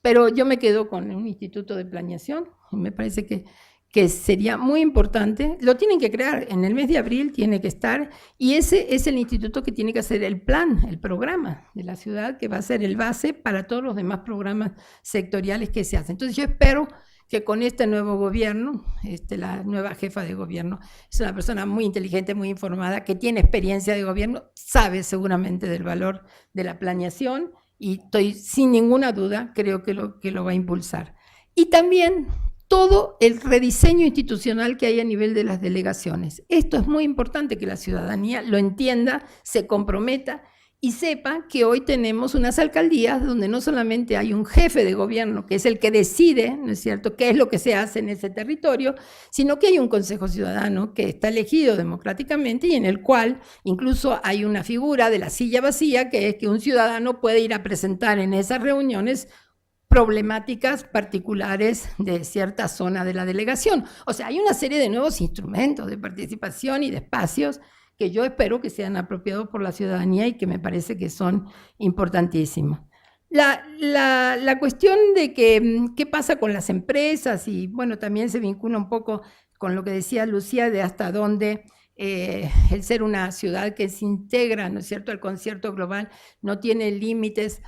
Speaker 1: pero yo me quedo con un instituto de planeación, y me parece que sería muy importante, lo tienen que crear, en el mes de abril tiene que estar, y ese es el instituto que tiene que hacer el plan, el programa de la ciudad, que va a ser el base para todos los demás programas sectoriales que se hacen. Entonces yo espero que con este nuevo gobierno, la nueva jefa de gobierno, es una persona muy inteligente, muy informada, que tiene experiencia de gobierno, sabe seguramente del valor de la planeación, y estoy sin ninguna duda, creo que lo va a impulsar. Y también todo el rediseño institucional que hay a nivel de las delegaciones. Esto es muy importante que la ciudadanía lo entienda, se comprometa y sepa que hoy tenemos unas alcaldías donde no solamente hay un jefe de gobierno, que es el que decide, ¿no es cierto?, qué es lo que se hace en ese territorio, sino que hay un consejo ciudadano que está elegido democráticamente y en el cual incluso hay una figura de la silla vacía, que es que un ciudadano puede ir a presentar en esas reuniones problemáticas particulares de cierta zona de la delegación. O sea, hay una serie de nuevos instrumentos de participación y de espacios que yo espero que sean apropiados por la ciudadanía y que me parece que son importantísimos. La cuestión de qué pasa con las empresas, y bueno, también se vincula un poco con lo que decía Lucía, de hasta dónde el ser una ciudad que se integra, ¿no es cierto?, al concierto global, no tiene límites.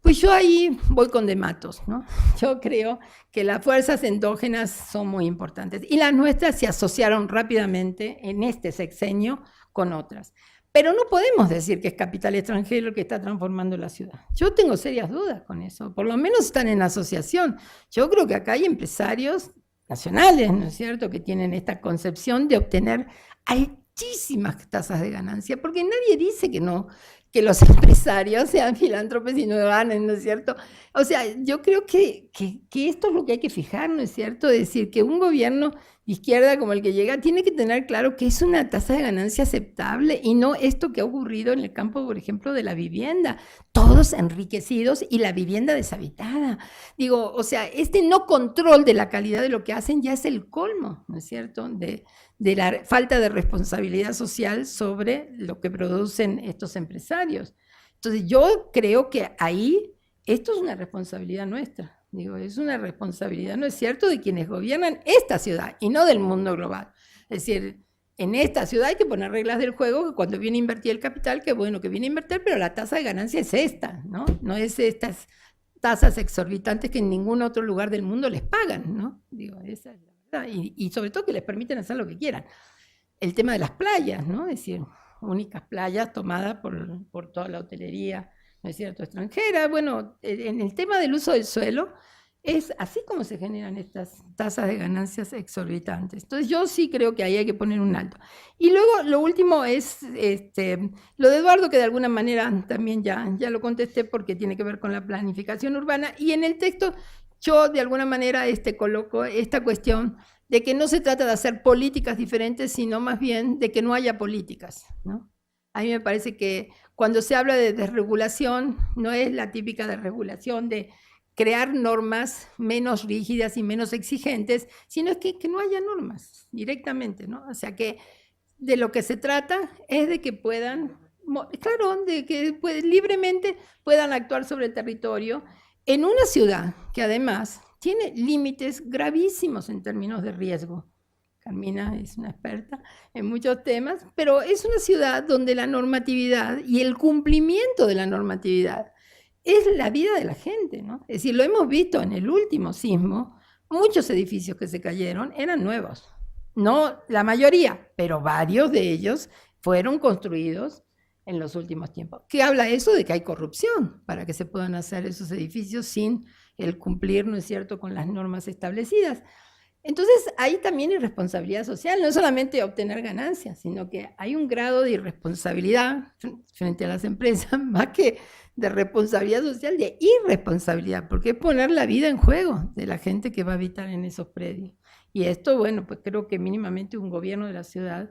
Speaker 1: Pues yo ahí voy con de Matos, ¿no? Yo creo que las fuerzas endógenas son muy importantes y las nuestras se asociaron rápidamente en este sexenio con otras. Pero no podemos decir que es capital extranjero el que está transformando la ciudad. Yo tengo serias dudas con eso, por lo menos están en asociación. Yo creo que acá hay empresarios nacionales, ¿no es cierto?, que tienen esta concepción de obtener altísimas tasas de ganancia, porque nadie dice que no, que los empresarios sean filántropos y no ganen, ¿no es cierto? O sea, yo creo que esto es lo que hay que fijar, ¿no es cierto? Es decir, que un gobierno de izquierda como el que llega tiene que tener claro que es una tasa de ganancia aceptable y no esto que ha ocurrido en el campo, por ejemplo, de la vivienda. Todos enriquecidos y la vivienda deshabitada. Digo, o sea, este no control de la calidad de lo que hacen ya es el colmo, ¿no es cierto?, de la falta de responsabilidad social sobre lo que producen estos empresarios. Entonces yo creo que ahí esto es una responsabilidad nuestra, digo, es una responsabilidad, ¿no es cierto?, de quienes gobiernan esta ciudad y no del mundo global. Es decir, en esta ciudad hay que poner reglas del juego, que cuando viene a invertir el capital, que bueno que viene a invertir, pero la tasa de ganancia es esta, ¿no? No es estas tasas exorbitantes que en ningún otro lugar del mundo les pagan, ¿no? Digo, esa es la verdad. Y sobre todo que les permiten hacer lo que quieran. El tema de las playas, ¿no? Es decir, únicas playas tomadas por toda la hotelería, ¿no es cierto?, extranjera. Bueno, en el tema del uso del suelo, es así como se generan estas tasas de ganancias exorbitantes. Entonces yo sí creo que ahí hay que poner un alto. Y luego lo último es lo de Eduardo, que de alguna manera también ya lo contesté porque tiene que ver con la planificación urbana. Y en el texto yo de alguna manera coloco esta cuestión de que no se trata de hacer políticas diferentes, sino más bien de que no haya políticas, ¿no? A mí me parece que cuando se habla de desregulación, no es la típica desregulación de crear normas menos rígidas y menos exigentes, sino es que no haya normas directamente, ¿no? O sea, que de lo que se trata es de que puedan, claro, de que libremente puedan actuar sobre el territorio en una ciudad que además tiene límites gravísimos en términos de riesgo. Carmina es una experta en muchos temas, pero es una ciudad donde la normatividad y el cumplimiento de la normatividad es la vida de la gente, ¿no? Es decir, lo hemos visto en el último sismo, muchos edificios que se cayeron eran nuevos. No la mayoría, pero varios de ellos fueron construidos en los últimos tiempos. ¿Qué habla eso? De que hay corrupción para que se puedan hacer esos edificios sin el cumplir, ¿no es cierto?, con las normas establecidas. Entonces, ahí también hay responsabilidad social, no solamente obtener ganancias, sino que hay un grado de irresponsabilidad frente a las empresas, más que de responsabilidad social, de irresponsabilidad, porque es poner la vida en juego de la gente que va a habitar en esos predios. Y esto, bueno, pues creo que mínimamente un gobierno de la ciudad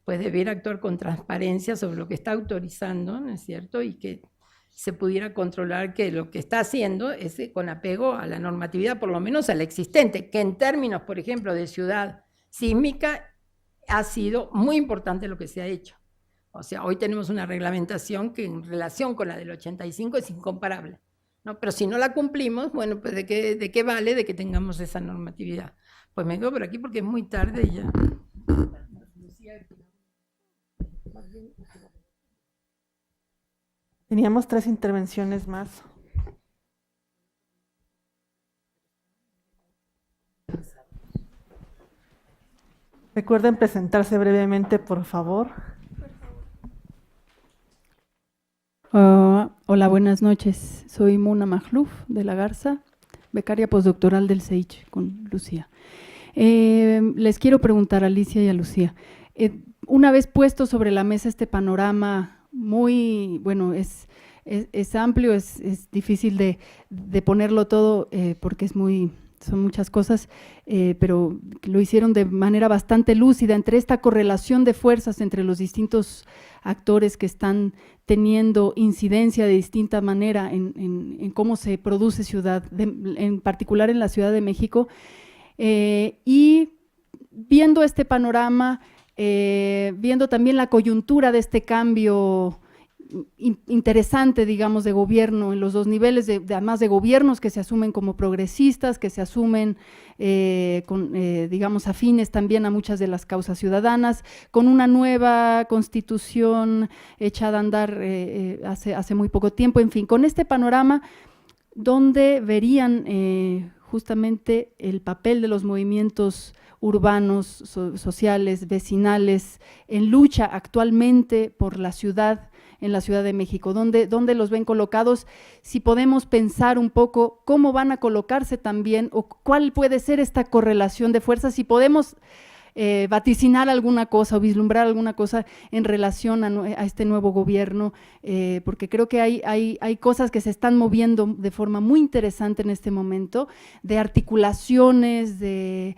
Speaker 1: pues debiera actuar con transparencia sobre lo que está autorizando, ¿no es cierto? Y que se pudiera controlar que lo que está haciendo es con apego a la normatividad, por lo menos a la existente, que en términos, por ejemplo, de ciudad sísmica, ha sido muy importante lo que se ha hecho. O sea, hoy tenemos una reglamentación que en relación con la del 85 es incomparable, ¿no? Pero si no la cumplimos, bueno, pues ¿de qué vale de que tengamos esa normatividad? Pues me quedo por aquí porque es muy tarde y ya.
Speaker 2: Teníamos 3 intervenciones más. Recuerden presentarse brevemente, por favor.
Speaker 8: Hola, buenas noches. Soy Muna Magluf de La Garza, becaria postdoctoral del CEICH con Lucía. Les quiero preguntar a Alicia y a Lucía, una vez puesto sobre la mesa este panorama muy, bueno, es amplio, es difícil de ponerlo todo porque son muchas cosas, pero lo hicieron de manera bastante lúcida entre esta correlación de fuerzas entre los distintos actores que están teniendo incidencia de distinta manera en cómo se produce ciudad, en particular en la Ciudad de México, y viendo este panorama, viendo también la coyuntura de este cambio interesante, digamos, de gobierno en los dos niveles, además de gobiernos que se asumen como progresistas, que se asumen, digamos, afines también a muchas de las causas ciudadanas, con una nueva constitución echada a andar hace muy poco tiempo, en fin, con este panorama donde verían justamente el papel de los movimientos urbanos, sociales, vecinales, en lucha actualmente por la ciudad, en la Ciudad de México, ¿dónde los ven colocados? Si podemos pensar un poco cómo van a colocarse también, o cuál puede ser esta correlación de fuerzas, si podemos vaticinar alguna cosa o vislumbrar alguna cosa en relación a este nuevo gobierno, porque creo que hay cosas que se están moviendo de forma muy interesante en este momento, de articulaciones, de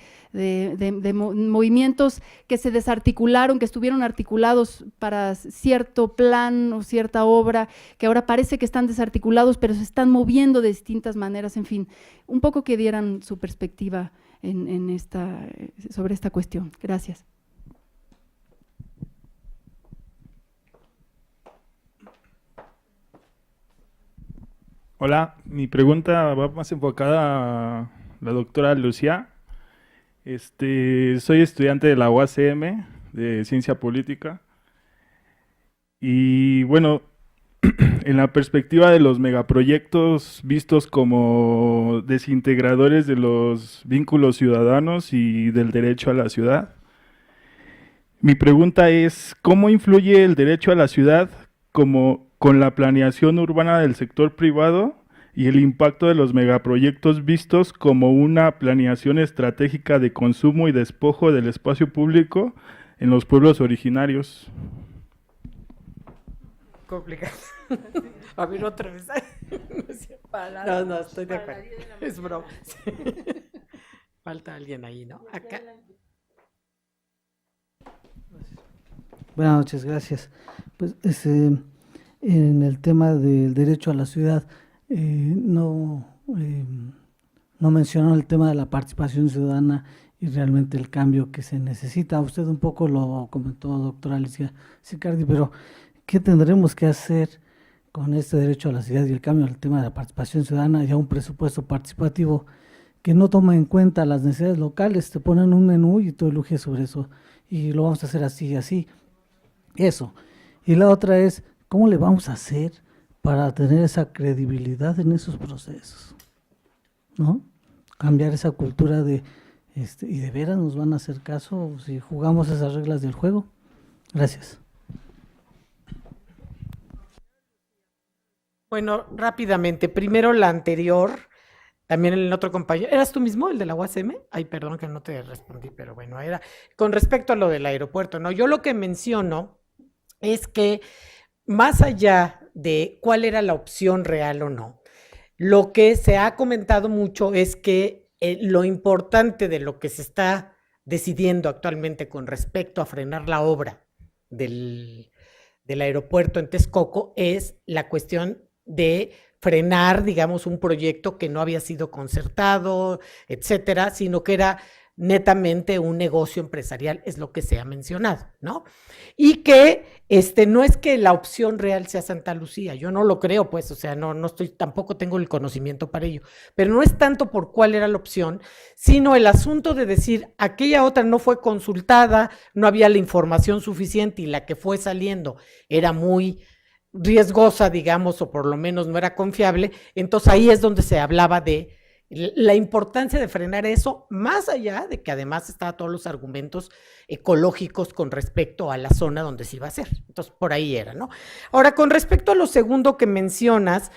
Speaker 8: movimientos que se desarticularon, que estuvieron articulados para cierto plan o cierta obra, que ahora parece que están desarticulados, pero se están moviendo de distintas maneras, en fin, un poco que dieran su perspectiva sobre esta cuestión. Gracias.
Speaker 9: Hola, mi pregunta va más enfocada a la doctora Lucía. Soy estudiante de la UACM de Ciencia Política y bueno, en la perspectiva de los megaproyectos vistos como desintegradores de los vínculos ciudadanos y del derecho a la ciudad, mi pregunta es, ¿cómo influye el derecho a la ciudad con la planeación urbana del sector privado y el impacto de los megaproyectos vistos como una planeación estratégica de consumo y despojo del espacio público en los pueblos originarios?
Speaker 3: Complicado. A ver, otra vez. No, estoy de acuerdo. Es broma. Sí. Falta alguien ahí, ¿no? Acá.
Speaker 10: Buenas noches, gracias. Pues en el tema del derecho a la ciudad, no mencionó el tema de la participación ciudadana y realmente el cambio que se necesita. Usted un poco lo comentó, doctora Alicia Sicardi, pero ¿qué tendremos que hacer con este derecho a la ciudad y el cambio al tema de la participación ciudadana y a un presupuesto participativo que no toma en cuenta las necesidades locales? Te ponen un menú y tú eluges sobre eso y lo vamos a hacer así y así. Eso. Y la otra es, ¿cómo le vamos a hacer para tener esa credibilidad en esos procesos? ¿No? Cambiar esa cultura ¿y de veras nos van a hacer caso si jugamos esas reglas del juego? Gracias.
Speaker 3: Bueno, rápidamente, primero la anterior, también el otro compañero, ¿eras tú mismo, el de la UACM? Ay, perdón que no te respondí, pero bueno, era con respecto a lo del aeropuerto, ¿no? Yo lo que menciono es que más allá de cuál era la opción real o no, lo que se ha comentado mucho es que lo importante de lo que se está decidiendo actualmente con respecto a frenar la obra del aeropuerto en Texcoco es la cuestión de frenar, digamos, un proyecto que no había sido concertado, etcétera, sino que era netamente un negocio empresarial, es lo que se ha mencionado, ¿no? Y que no es que la opción real sea Santa Lucía, yo no lo creo, pues, o sea, no estoy, tampoco tengo el conocimiento para ello, pero no es tanto por cuál era la opción, sino el asunto de decir, aquella otra no fue consultada, no había la información suficiente y la que fue saliendo era muy riesgosa, digamos, o por lo menos no era confiable, entonces ahí es donde se hablaba de la importancia de frenar eso, más allá de que además estaban todos los argumentos ecológicos con respecto a la zona donde se iba a hacer. Entonces, por ahí era, ¿no? Ahora, con respecto a lo segundo que mencionas,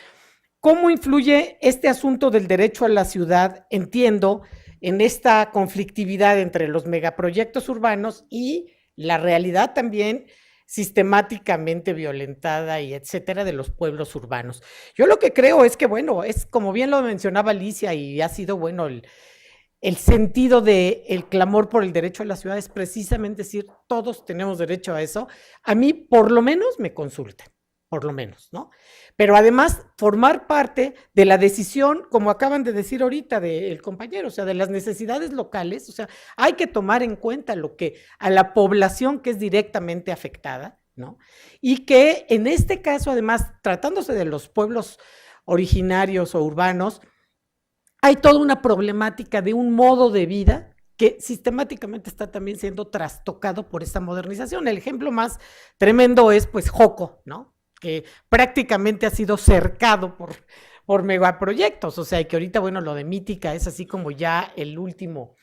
Speaker 3: ¿cómo influye este asunto del derecho a la ciudad? Entiendo, en esta conflictividad entre los megaproyectos urbanos y la realidad también sistemáticamente violentada y etcétera de los pueblos urbanos. Yo lo que creo es que, bueno, es como bien lo mencionaba Alicia y ha sido, bueno, el sentido del clamor por el derecho a la ciudad es precisamente decir, todos tenemos derecho a eso. A mí, por lo menos, me consulten, por lo menos, ¿no? Pero además, formar parte de la decisión, como acaban de decir ahorita del compañero, o sea, de las necesidades locales, o sea, hay que tomar en cuenta a la población que es directamente afectada, ¿no? Y que en este caso, además, tratándose de los pueblos originarios o urbanos, hay toda una problemática de un modo de vida que sistemáticamente está también siendo trastocado por esta modernización. El ejemplo más tremendo es, pues, Joco, ¿no? Que prácticamente ha sido cercado por megaproyectos, o sea, y que ahorita, bueno, lo de Mítica es así como ya el último.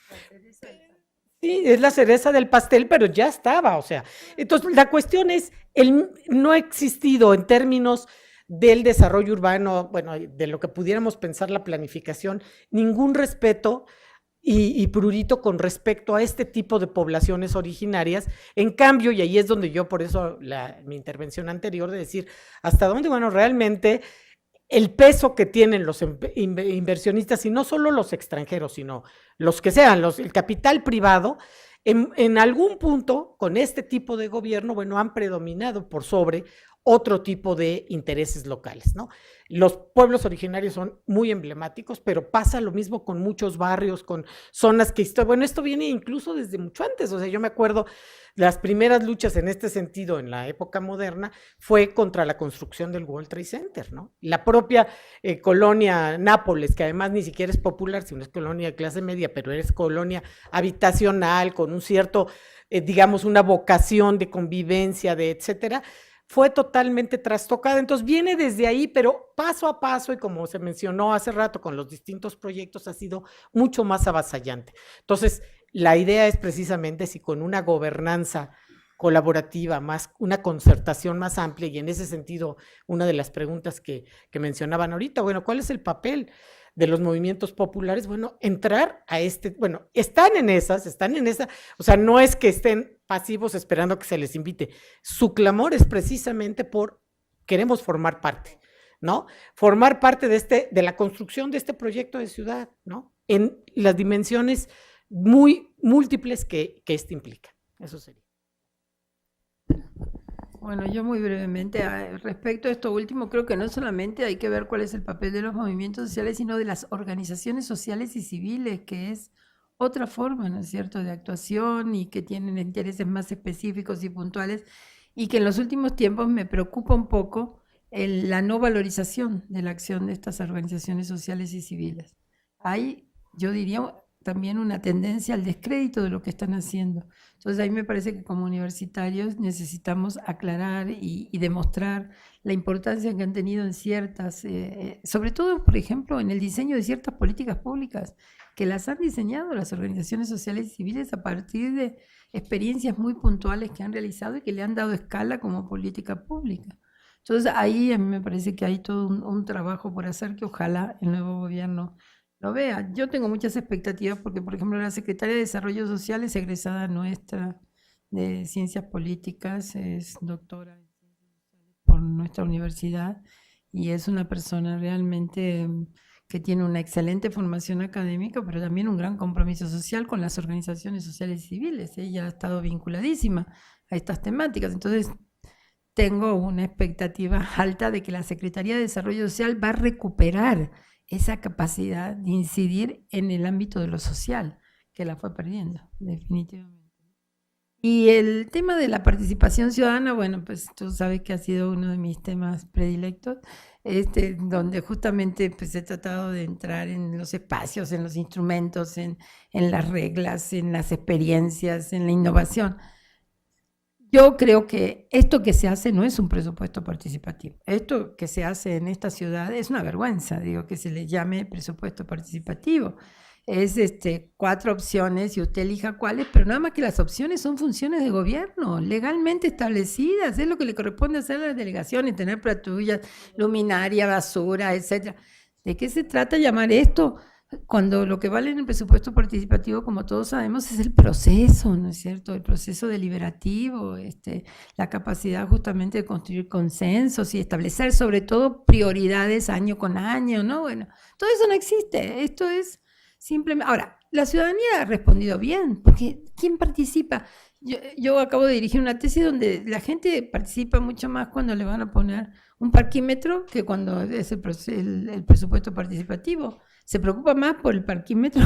Speaker 3: Sí, es la cereza del pastel, pero ya estaba, o sea. Entonces, la cuestión es, no ha existido en términos del desarrollo urbano, bueno, de lo que pudiéramos pensar la planificación, ningún respeto y prurito con respecto a este tipo de poblaciones originarias. En cambio, y ahí es donde yo, por eso mi intervención anterior de decir, hasta dónde, bueno, realmente el peso que tienen los inversionistas, y no solo los extranjeros, sino los que sean, el capital privado, en algún punto, con este tipo de gobierno, bueno, han predominado por sobre otro tipo de intereses locales, ¿no? Los pueblos originarios son muy emblemáticos, pero pasa lo mismo con muchos barrios, con zonas que, bueno, esto viene incluso desde mucho antes, o sea, yo me acuerdo, las primeras luchas en este sentido en la época moderna fue contra la construcción del World Trade Center, ¿no? La propia colonia Nápoles, que además ni siquiera es popular, sino es colonia de clase media, pero es colonia habitacional, con un cierto, digamos, una vocación de convivencia, de etcétera, fue totalmente trastocada. Entonces viene desde ahí, pero paso a paso, y como se mencionó hace rato con los distintos proyectos, ha sido mucho más avasallante. Entonces, la idea es precisamente si con una gobernanza colaborativa, una concertación más amplia, y en ese sentido, una de las preguntas que mencionaban ahorita, bueno, ¿cuál es el papel de los movimientos populares? Bueno, entrar a bueno, están en esa, o sea, no es que estén pasivos esperando que se les invite, su clamor es precisamente por queremos formar parte, ¿no? Formar parte de la construcción de este proyecto de ciudad, ¿no? En las dimensiones muy múltiples que esto implica. Eso sería.
Speaker 1: Bueno, yo muy brevemente, respecto a esto último, creo que no solamente hay que ver cuál es el papel de los movimientos sociales, sino de las organizaciones sociales y civiles, que es otra forma, ¿no es cierto?, de actuación y que tienen intereses más específicos y puntuales, y que en los últimos tiempos me preocupa un poco la no valorización de la acción de estas organizaciones sociales y civiles. Hay, yo diría, también una tendencia al descrédito de lo que están haciendo. Entonces ahí me parece que como universitarios necesitamos aclarar y demostrar la importancia que han tenido en ciertas, sobre todo, por ejemplo, en el diseño de ciertas políticas públicas, que las han diseñado las organizaciones sociales y civiles a partir de experiencias muy puntuales que han realizado y que le han dado escala como política pública. Entonces ahí a mí me parece que hay todo un trabajo por hacer que ojalá el nuevo gobierno lo vea. Yo tengo muchas expectativas porque, por ejemplo, la secretaria de Desarrollo Social es egresada nuestra de Ciencias Políticas, es doctora por nuestra universidad y es una persona realmente que tiene una excelente formación académica, pero también un gran compromiso social con las organizaciones sociales y civiles. Ella ha estado vinculadísima a estas temáticas. Entonces, tengo una expectativa alta de que la Secretaría de Desarrollo Social va a recuperar esa capacidad de incidir en el ámbito de lo social, que la fue perdiendo, definitivamente. Y el tema de la participación ciudadana, bueno, pues tú sabes que ha sido uno de mis temas predilectos, donde justamente pues, he tratado de entrar en los espacios, en los instrumentos, en las reglas, en las experiencias, en la innovación. Yo creo que esto que se hace no es un presupuesto participativo. Esto que se hace en esta ciudad es una vergüenza, digo, que se le llame presupuesto participativo. Es 4 opciones y usted elija cuáles, pero nada más que las opciones son funciones de gobierno, legalmente establecidas, es lo que le corresponde hacer a las delegaciones, tener patrullas, luminaria, basura, etcétera. ¿De qué se trata llamar esto? Cuando lo que vale en el presupuesto participativo, como todos sabemos, es el proceso, ¿no es cierto? El proceso deliberativo, la capacidad justamente de construir consensos y establecer sobre todo prioridades año con año, ¿no? Bueno, todo eso no existe, esto es simplemente... Ahora, la ciudadanía ha respondido bien, porque ¿quién participa? Yo acabo de dirigir una tesis donde la gente participa mucho más cuando le van a poner un parquímetro que cuando es el presupuesto participativo. Se preocupa más por el parquímetro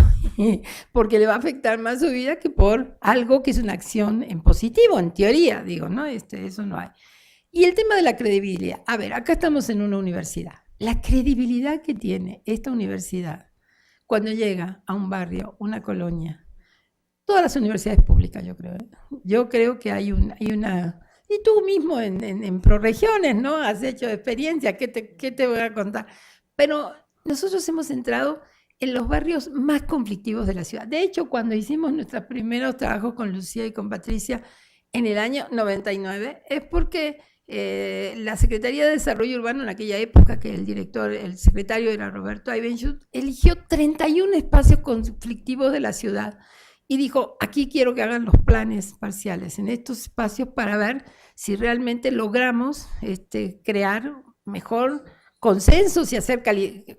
Speaker 1: porque le va a afectar más su vida que por algo que es una acción en positivo, en teoría, digo, ¿no? Eso no hay. Y el tema de la credibilidad. A ver, acá estamos en una universidad. La credibilidad que tiene esta universidad cuando llega a un barrio, una colonia, todas las universidades públicas, yo creo. Yo creo que hay una... Y tú mismo en ProRegiones, ¿no? Has hecho experiencia, ¿qué te voy a contar? Pero nosotros hemos entrado en los barrios más conflictivos de la ciudad. De hecho, cuando hicimos nuestros primeros trabajos con Lucía y con Patricia en el año 99, es porque la Secretaría de Desarrollo Urbano en aquella época, que el secretario era Roberto Aybenchut, eligió 31 espacios conflictivos de la ciudad y dijo, aquí quiero que hagan los planes parciales en estos espacios para ver si realmente logramos crear mejor consensos y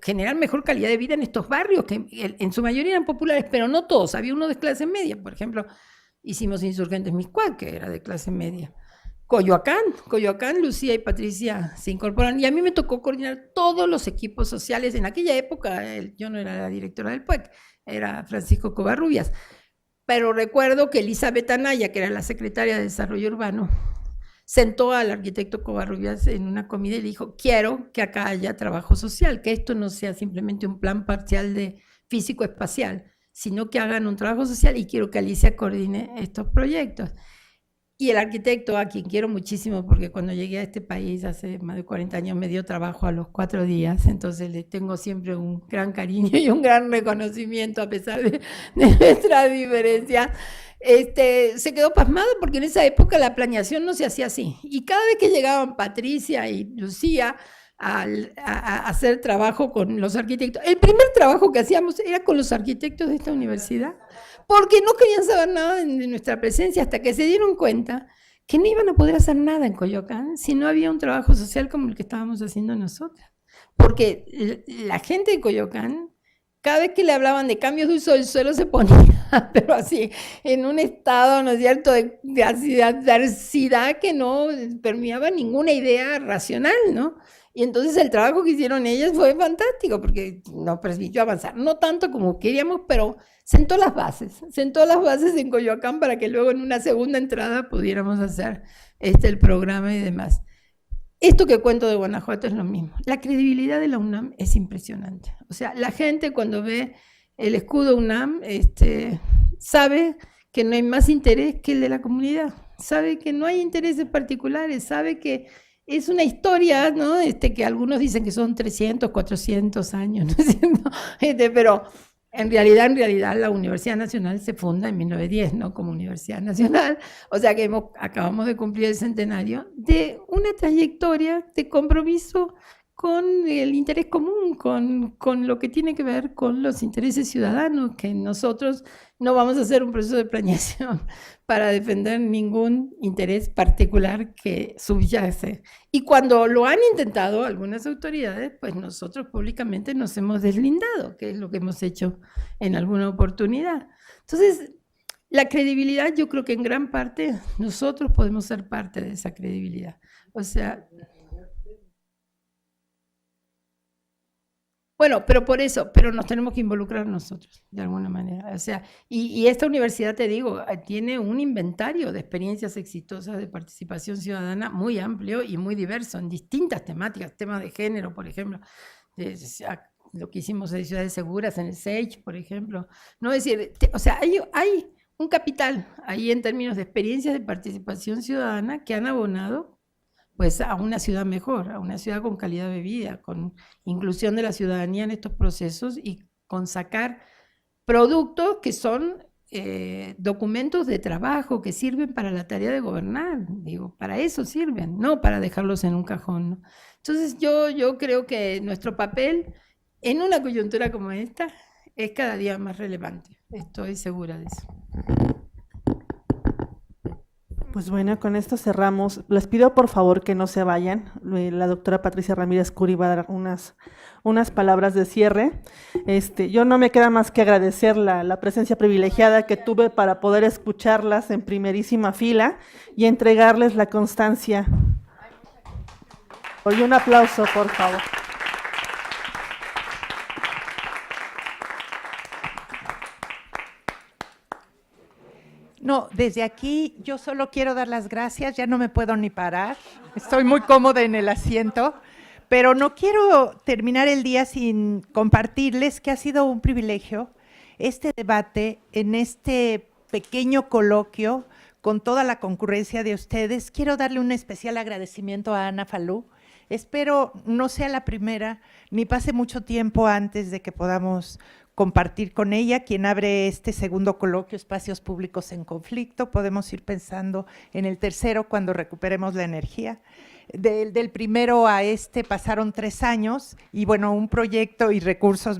Speaker 1: generar mejor calidad de vida en estos barrios, que en su mayoría eran populares, pero no todos. Había uno de clase media, por ejemplo, hicimos Insurgentes Mixcoac, que era de clase media. Coyoacán, Lucía y Patricia se incorporan, y a mí me tocó coordinar todos los equipos sociales. En aquella época, yo no era la directora del PUEC, era Francisco Covarrubias, pero recuerdo que Elizabeth Anaya, que era la secretaria de Desarrollo Urbano, sentó al arquitecto Covarrubias en una comida y le dijo, quiero que acá haya trabajo social, que esto no sea simplemente un plan parcial de físico-espacial, sino que hagan un trabajo social y quiero que Alicia coordine estos proyectos. Y el arquitecto, a quien quiero muchísimo, porque cuando llegué a este país hace más de 40 años me dio trabajo a los 4 días, entonces le tengo siempre un gran cariño y un gran reconocimiento a pesar de nuestra diferencia. Se quedó pasmado porque en esa época la planeación no se hacía así. Y cada vez que llegaban Patricia y Lucía a hacer trabajo con los arquitectos, el primer trabajo que hacíamos era con los arquitectos de esta universidad, porque no querían saber nada de nuestra presencia hasta que se dieron cuenta que no iban a poder hacer nada en Coyoacán si no había un trabajo social como el que estábamos haciendo nosotras. Porque la gente de Coyoacán, cada vez que le hablaban de cambios de uso del suelo se ponía, pero así, en un estado, ¿no es cierto?, de adversidad que no permeaba ninguna idea racional, ¿no? Y entonces el trabajo que hicieron ellas fue fantástico porque nos permitió avanzar, no tanto como queríamos, pero sentó las bases en Coyoacán para que luego en una segunda entrada pudiéramos hacer el programa y demás. Esto que cuento de Guanajuato es lo mismo. La credibilidad de la UNAM es impresionante. O sea, la gente cuando ve el escudo UNAM sabe que no hay más interés que el de la comunidad, sabe que no hay intereses particulares, sabe que es una historia, ¿no? Que algunos dicen que son 300, 400 años, ¿no es cierto? Pero en realidad la Universidad Nacional se funda en 1910, ¿no? Como Universidad Nacional, o sea que acabamos de cumplir el centenario de una trayectoria de compromiso con el interés común, con lo que tiene que ver con los intereses ciudadanos, que nosotros no vamos a hacer un proceso de planeación para defender ningún interés particular que subyace. Y cuando lo han intentado algunas autoridades, pues nosotros públicamente nos hemos deslindado, que es lo que hemos hecho en alguna oportunidad. Entonces, La credibilidad, yo creo que en gran parte nosotros podemos ser parte de esa credibilidad. O sea, bueno, pero por eso, pero nos tenemos que involucrar nosotros, de alguna manera. O sea, y esta universidad, te digo, tiene un inventario de experiencias exitosas de participación ciudadana muy amplio y muy diverso, en distintas temáticas, temas de género, por ejemplo, lo que hicimos de ciudades seguras en el SEICH, por ejemplo. No es decir, o sea, hay un capital ahí en términos de experiencias de participación ciudadana que han abonado pues a una ciudad mejor, a una ciudad con calidad de vida, con inclusión de la ciudadanía en estos procesos y con sacar productos que son documentos de trabajo que sirven para la tarea de gobernar, digo, para eso sirven, no para dejarlos en un cajón, ¿no? Entonces yo creo que nuestro papel en una coyuntura como esta es cada día más relevante, estoy segura de eso.
Speaker 2: Pues bueno, con esto cerramos. Les pido por favor que no se vayan. La doctora Patricia Ramírez Curi va a dar unas palabras de cierre. Yo no me queda más que agradecer la presencia privilegiada que tuve para poder escucharlas en primerísima fila y entregarles la constancia. Oye, un aplauso, por favor.
Speaker 11: No, desde aquí yo solo quiero dar las gracias, ya no me puedo ni parar, estoy muy cómoda en el asiento, pero no quiero terminar el día sin compartirles que ha sido un privilegio este debate en este pequeño coloquio con toda la concurrencia de ustedes. Quiero darle un especial agradecimiento a Ana Falú. Espero no sea la primera, ni pase mucho tiempo antes de que podamos compartir con ella, quien abre este segundo coloquio, Espacios Públicos en Conflicto. Podemos ir pensando en el tercero cuando recuperemos la energía. Del primero a este pasaron 3 años y bueno, un proyecto y recursos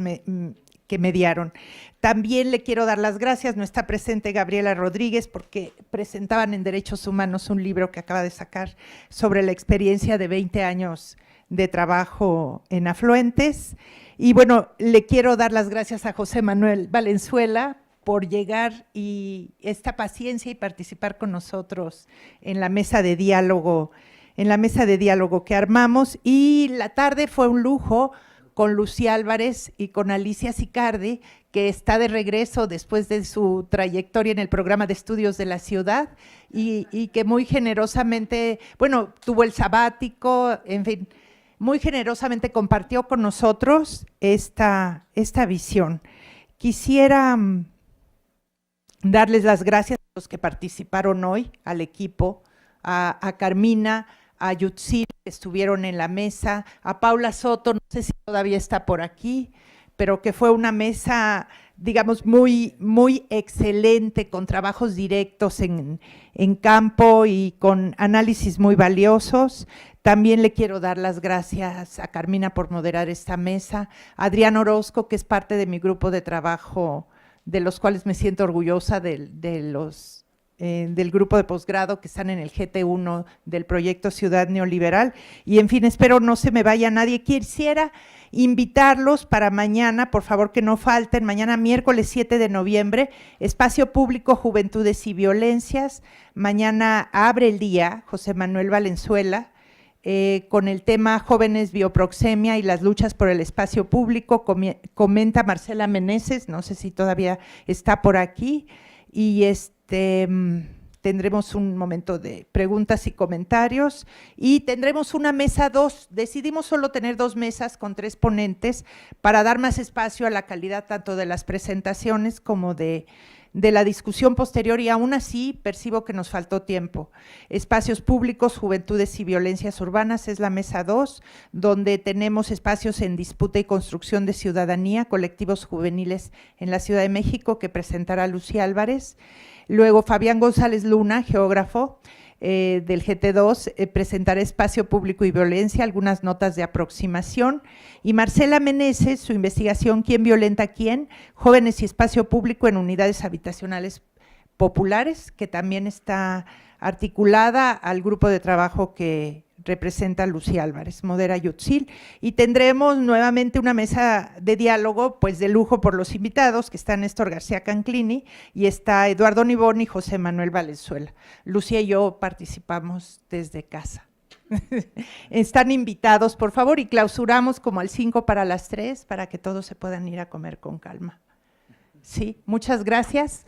Speaker 11: que mediaron. También le quiero dar las gracias, no está presente Gabriela Rodríguez porque presentaban en Derechos Humanos un libro que acaba de sacar sobre la experiencia de 20 años de trabajo en afluentes. Y bueno, le quiero dar las gracias a José Manuel Valenzuela por llegar y esta paciencia y participar con nosotros en la mesa de diálogo, que armamos. Y la tarde fue un lujo con Lucía Álvarez y con Alicia Sicardi, que está de regreso después de su trayectoria en el programa de estudios de la ciudad y que muy generosamente, bueno, tuvo el sabático, en fin, muy generosamente compartió con nosotros esta visión. Quisiera darles las gracias a los que participaron hoy, al equipo, a Carmina, a Yutzil, que estuvieron en la mesa, a Paula Soto, no sé si todavía está por aquí, pero que fue una mesa, digamos, muy, muy excelente, con trabajos directos en campo y con análisis muy valiosos. También le quiero dar las gracias a Carmina por moderar esta mesa, a Adrián Orozco, que es parte de mi grupo de trabajo, de los cuales me siento orgullosa, del grupo de posgrado que están en el GT1 del proyecto Ciudad Neoliberal. Y en fin, espero no se me vaya nadie. Quisiera invitarlos para mañana, por favor que no falten, mañana miércoles 7 de noviembre, Espacio Público, Juventudes y Violencias. Mañana abre el día José Manuel Valenzuela, con el tema Jóvenes Bioproxemia y las luchas por el espacio público. Comenta Marcela Meneses, no sé si todavía está por aquí, y tendremos un momento de preguntas y comentarios y tendremos una mesa 2, decidimos solo tener 2 mesas con 3 ponentes para dar más espacio a la calidad tanto de las presentaciones como de la discusión posterior, y aún así percibo que nos faltó tiempo. Espacios Públicos, Juventudes y Violencias Urbanas es la mesa 2, donde tenemos espacios en disputa y construcción de ciudadanía, colectivos juveniles en la Ciudad de México, que presentará Lucía Álvarez. Luego Fabián González Luna, geógrafo del GT2, presentará Espacio Público y Violencia, algunas notas de aproximación. Y Marcela Meneses, su investigación ¿Quién violenta a quién? Jóvenes y espacio público en unidades habitacionales populares, que también está articulada al grupo de trabajo que representa a Lucía Álvarez, modera Yutzil, y tendremos nuevamente una mesa de diálogo pues de lujo por los invitados, que está Néstor García Canclini y está Eduardo Nibón y José Manuel Valenzuela. Lucía y yo participamos desde casa. Están invitados, por favor, y clausuramos como al 5 para las 3 para que todos se puedan ir a comer con calma. Sí, muchas gracias.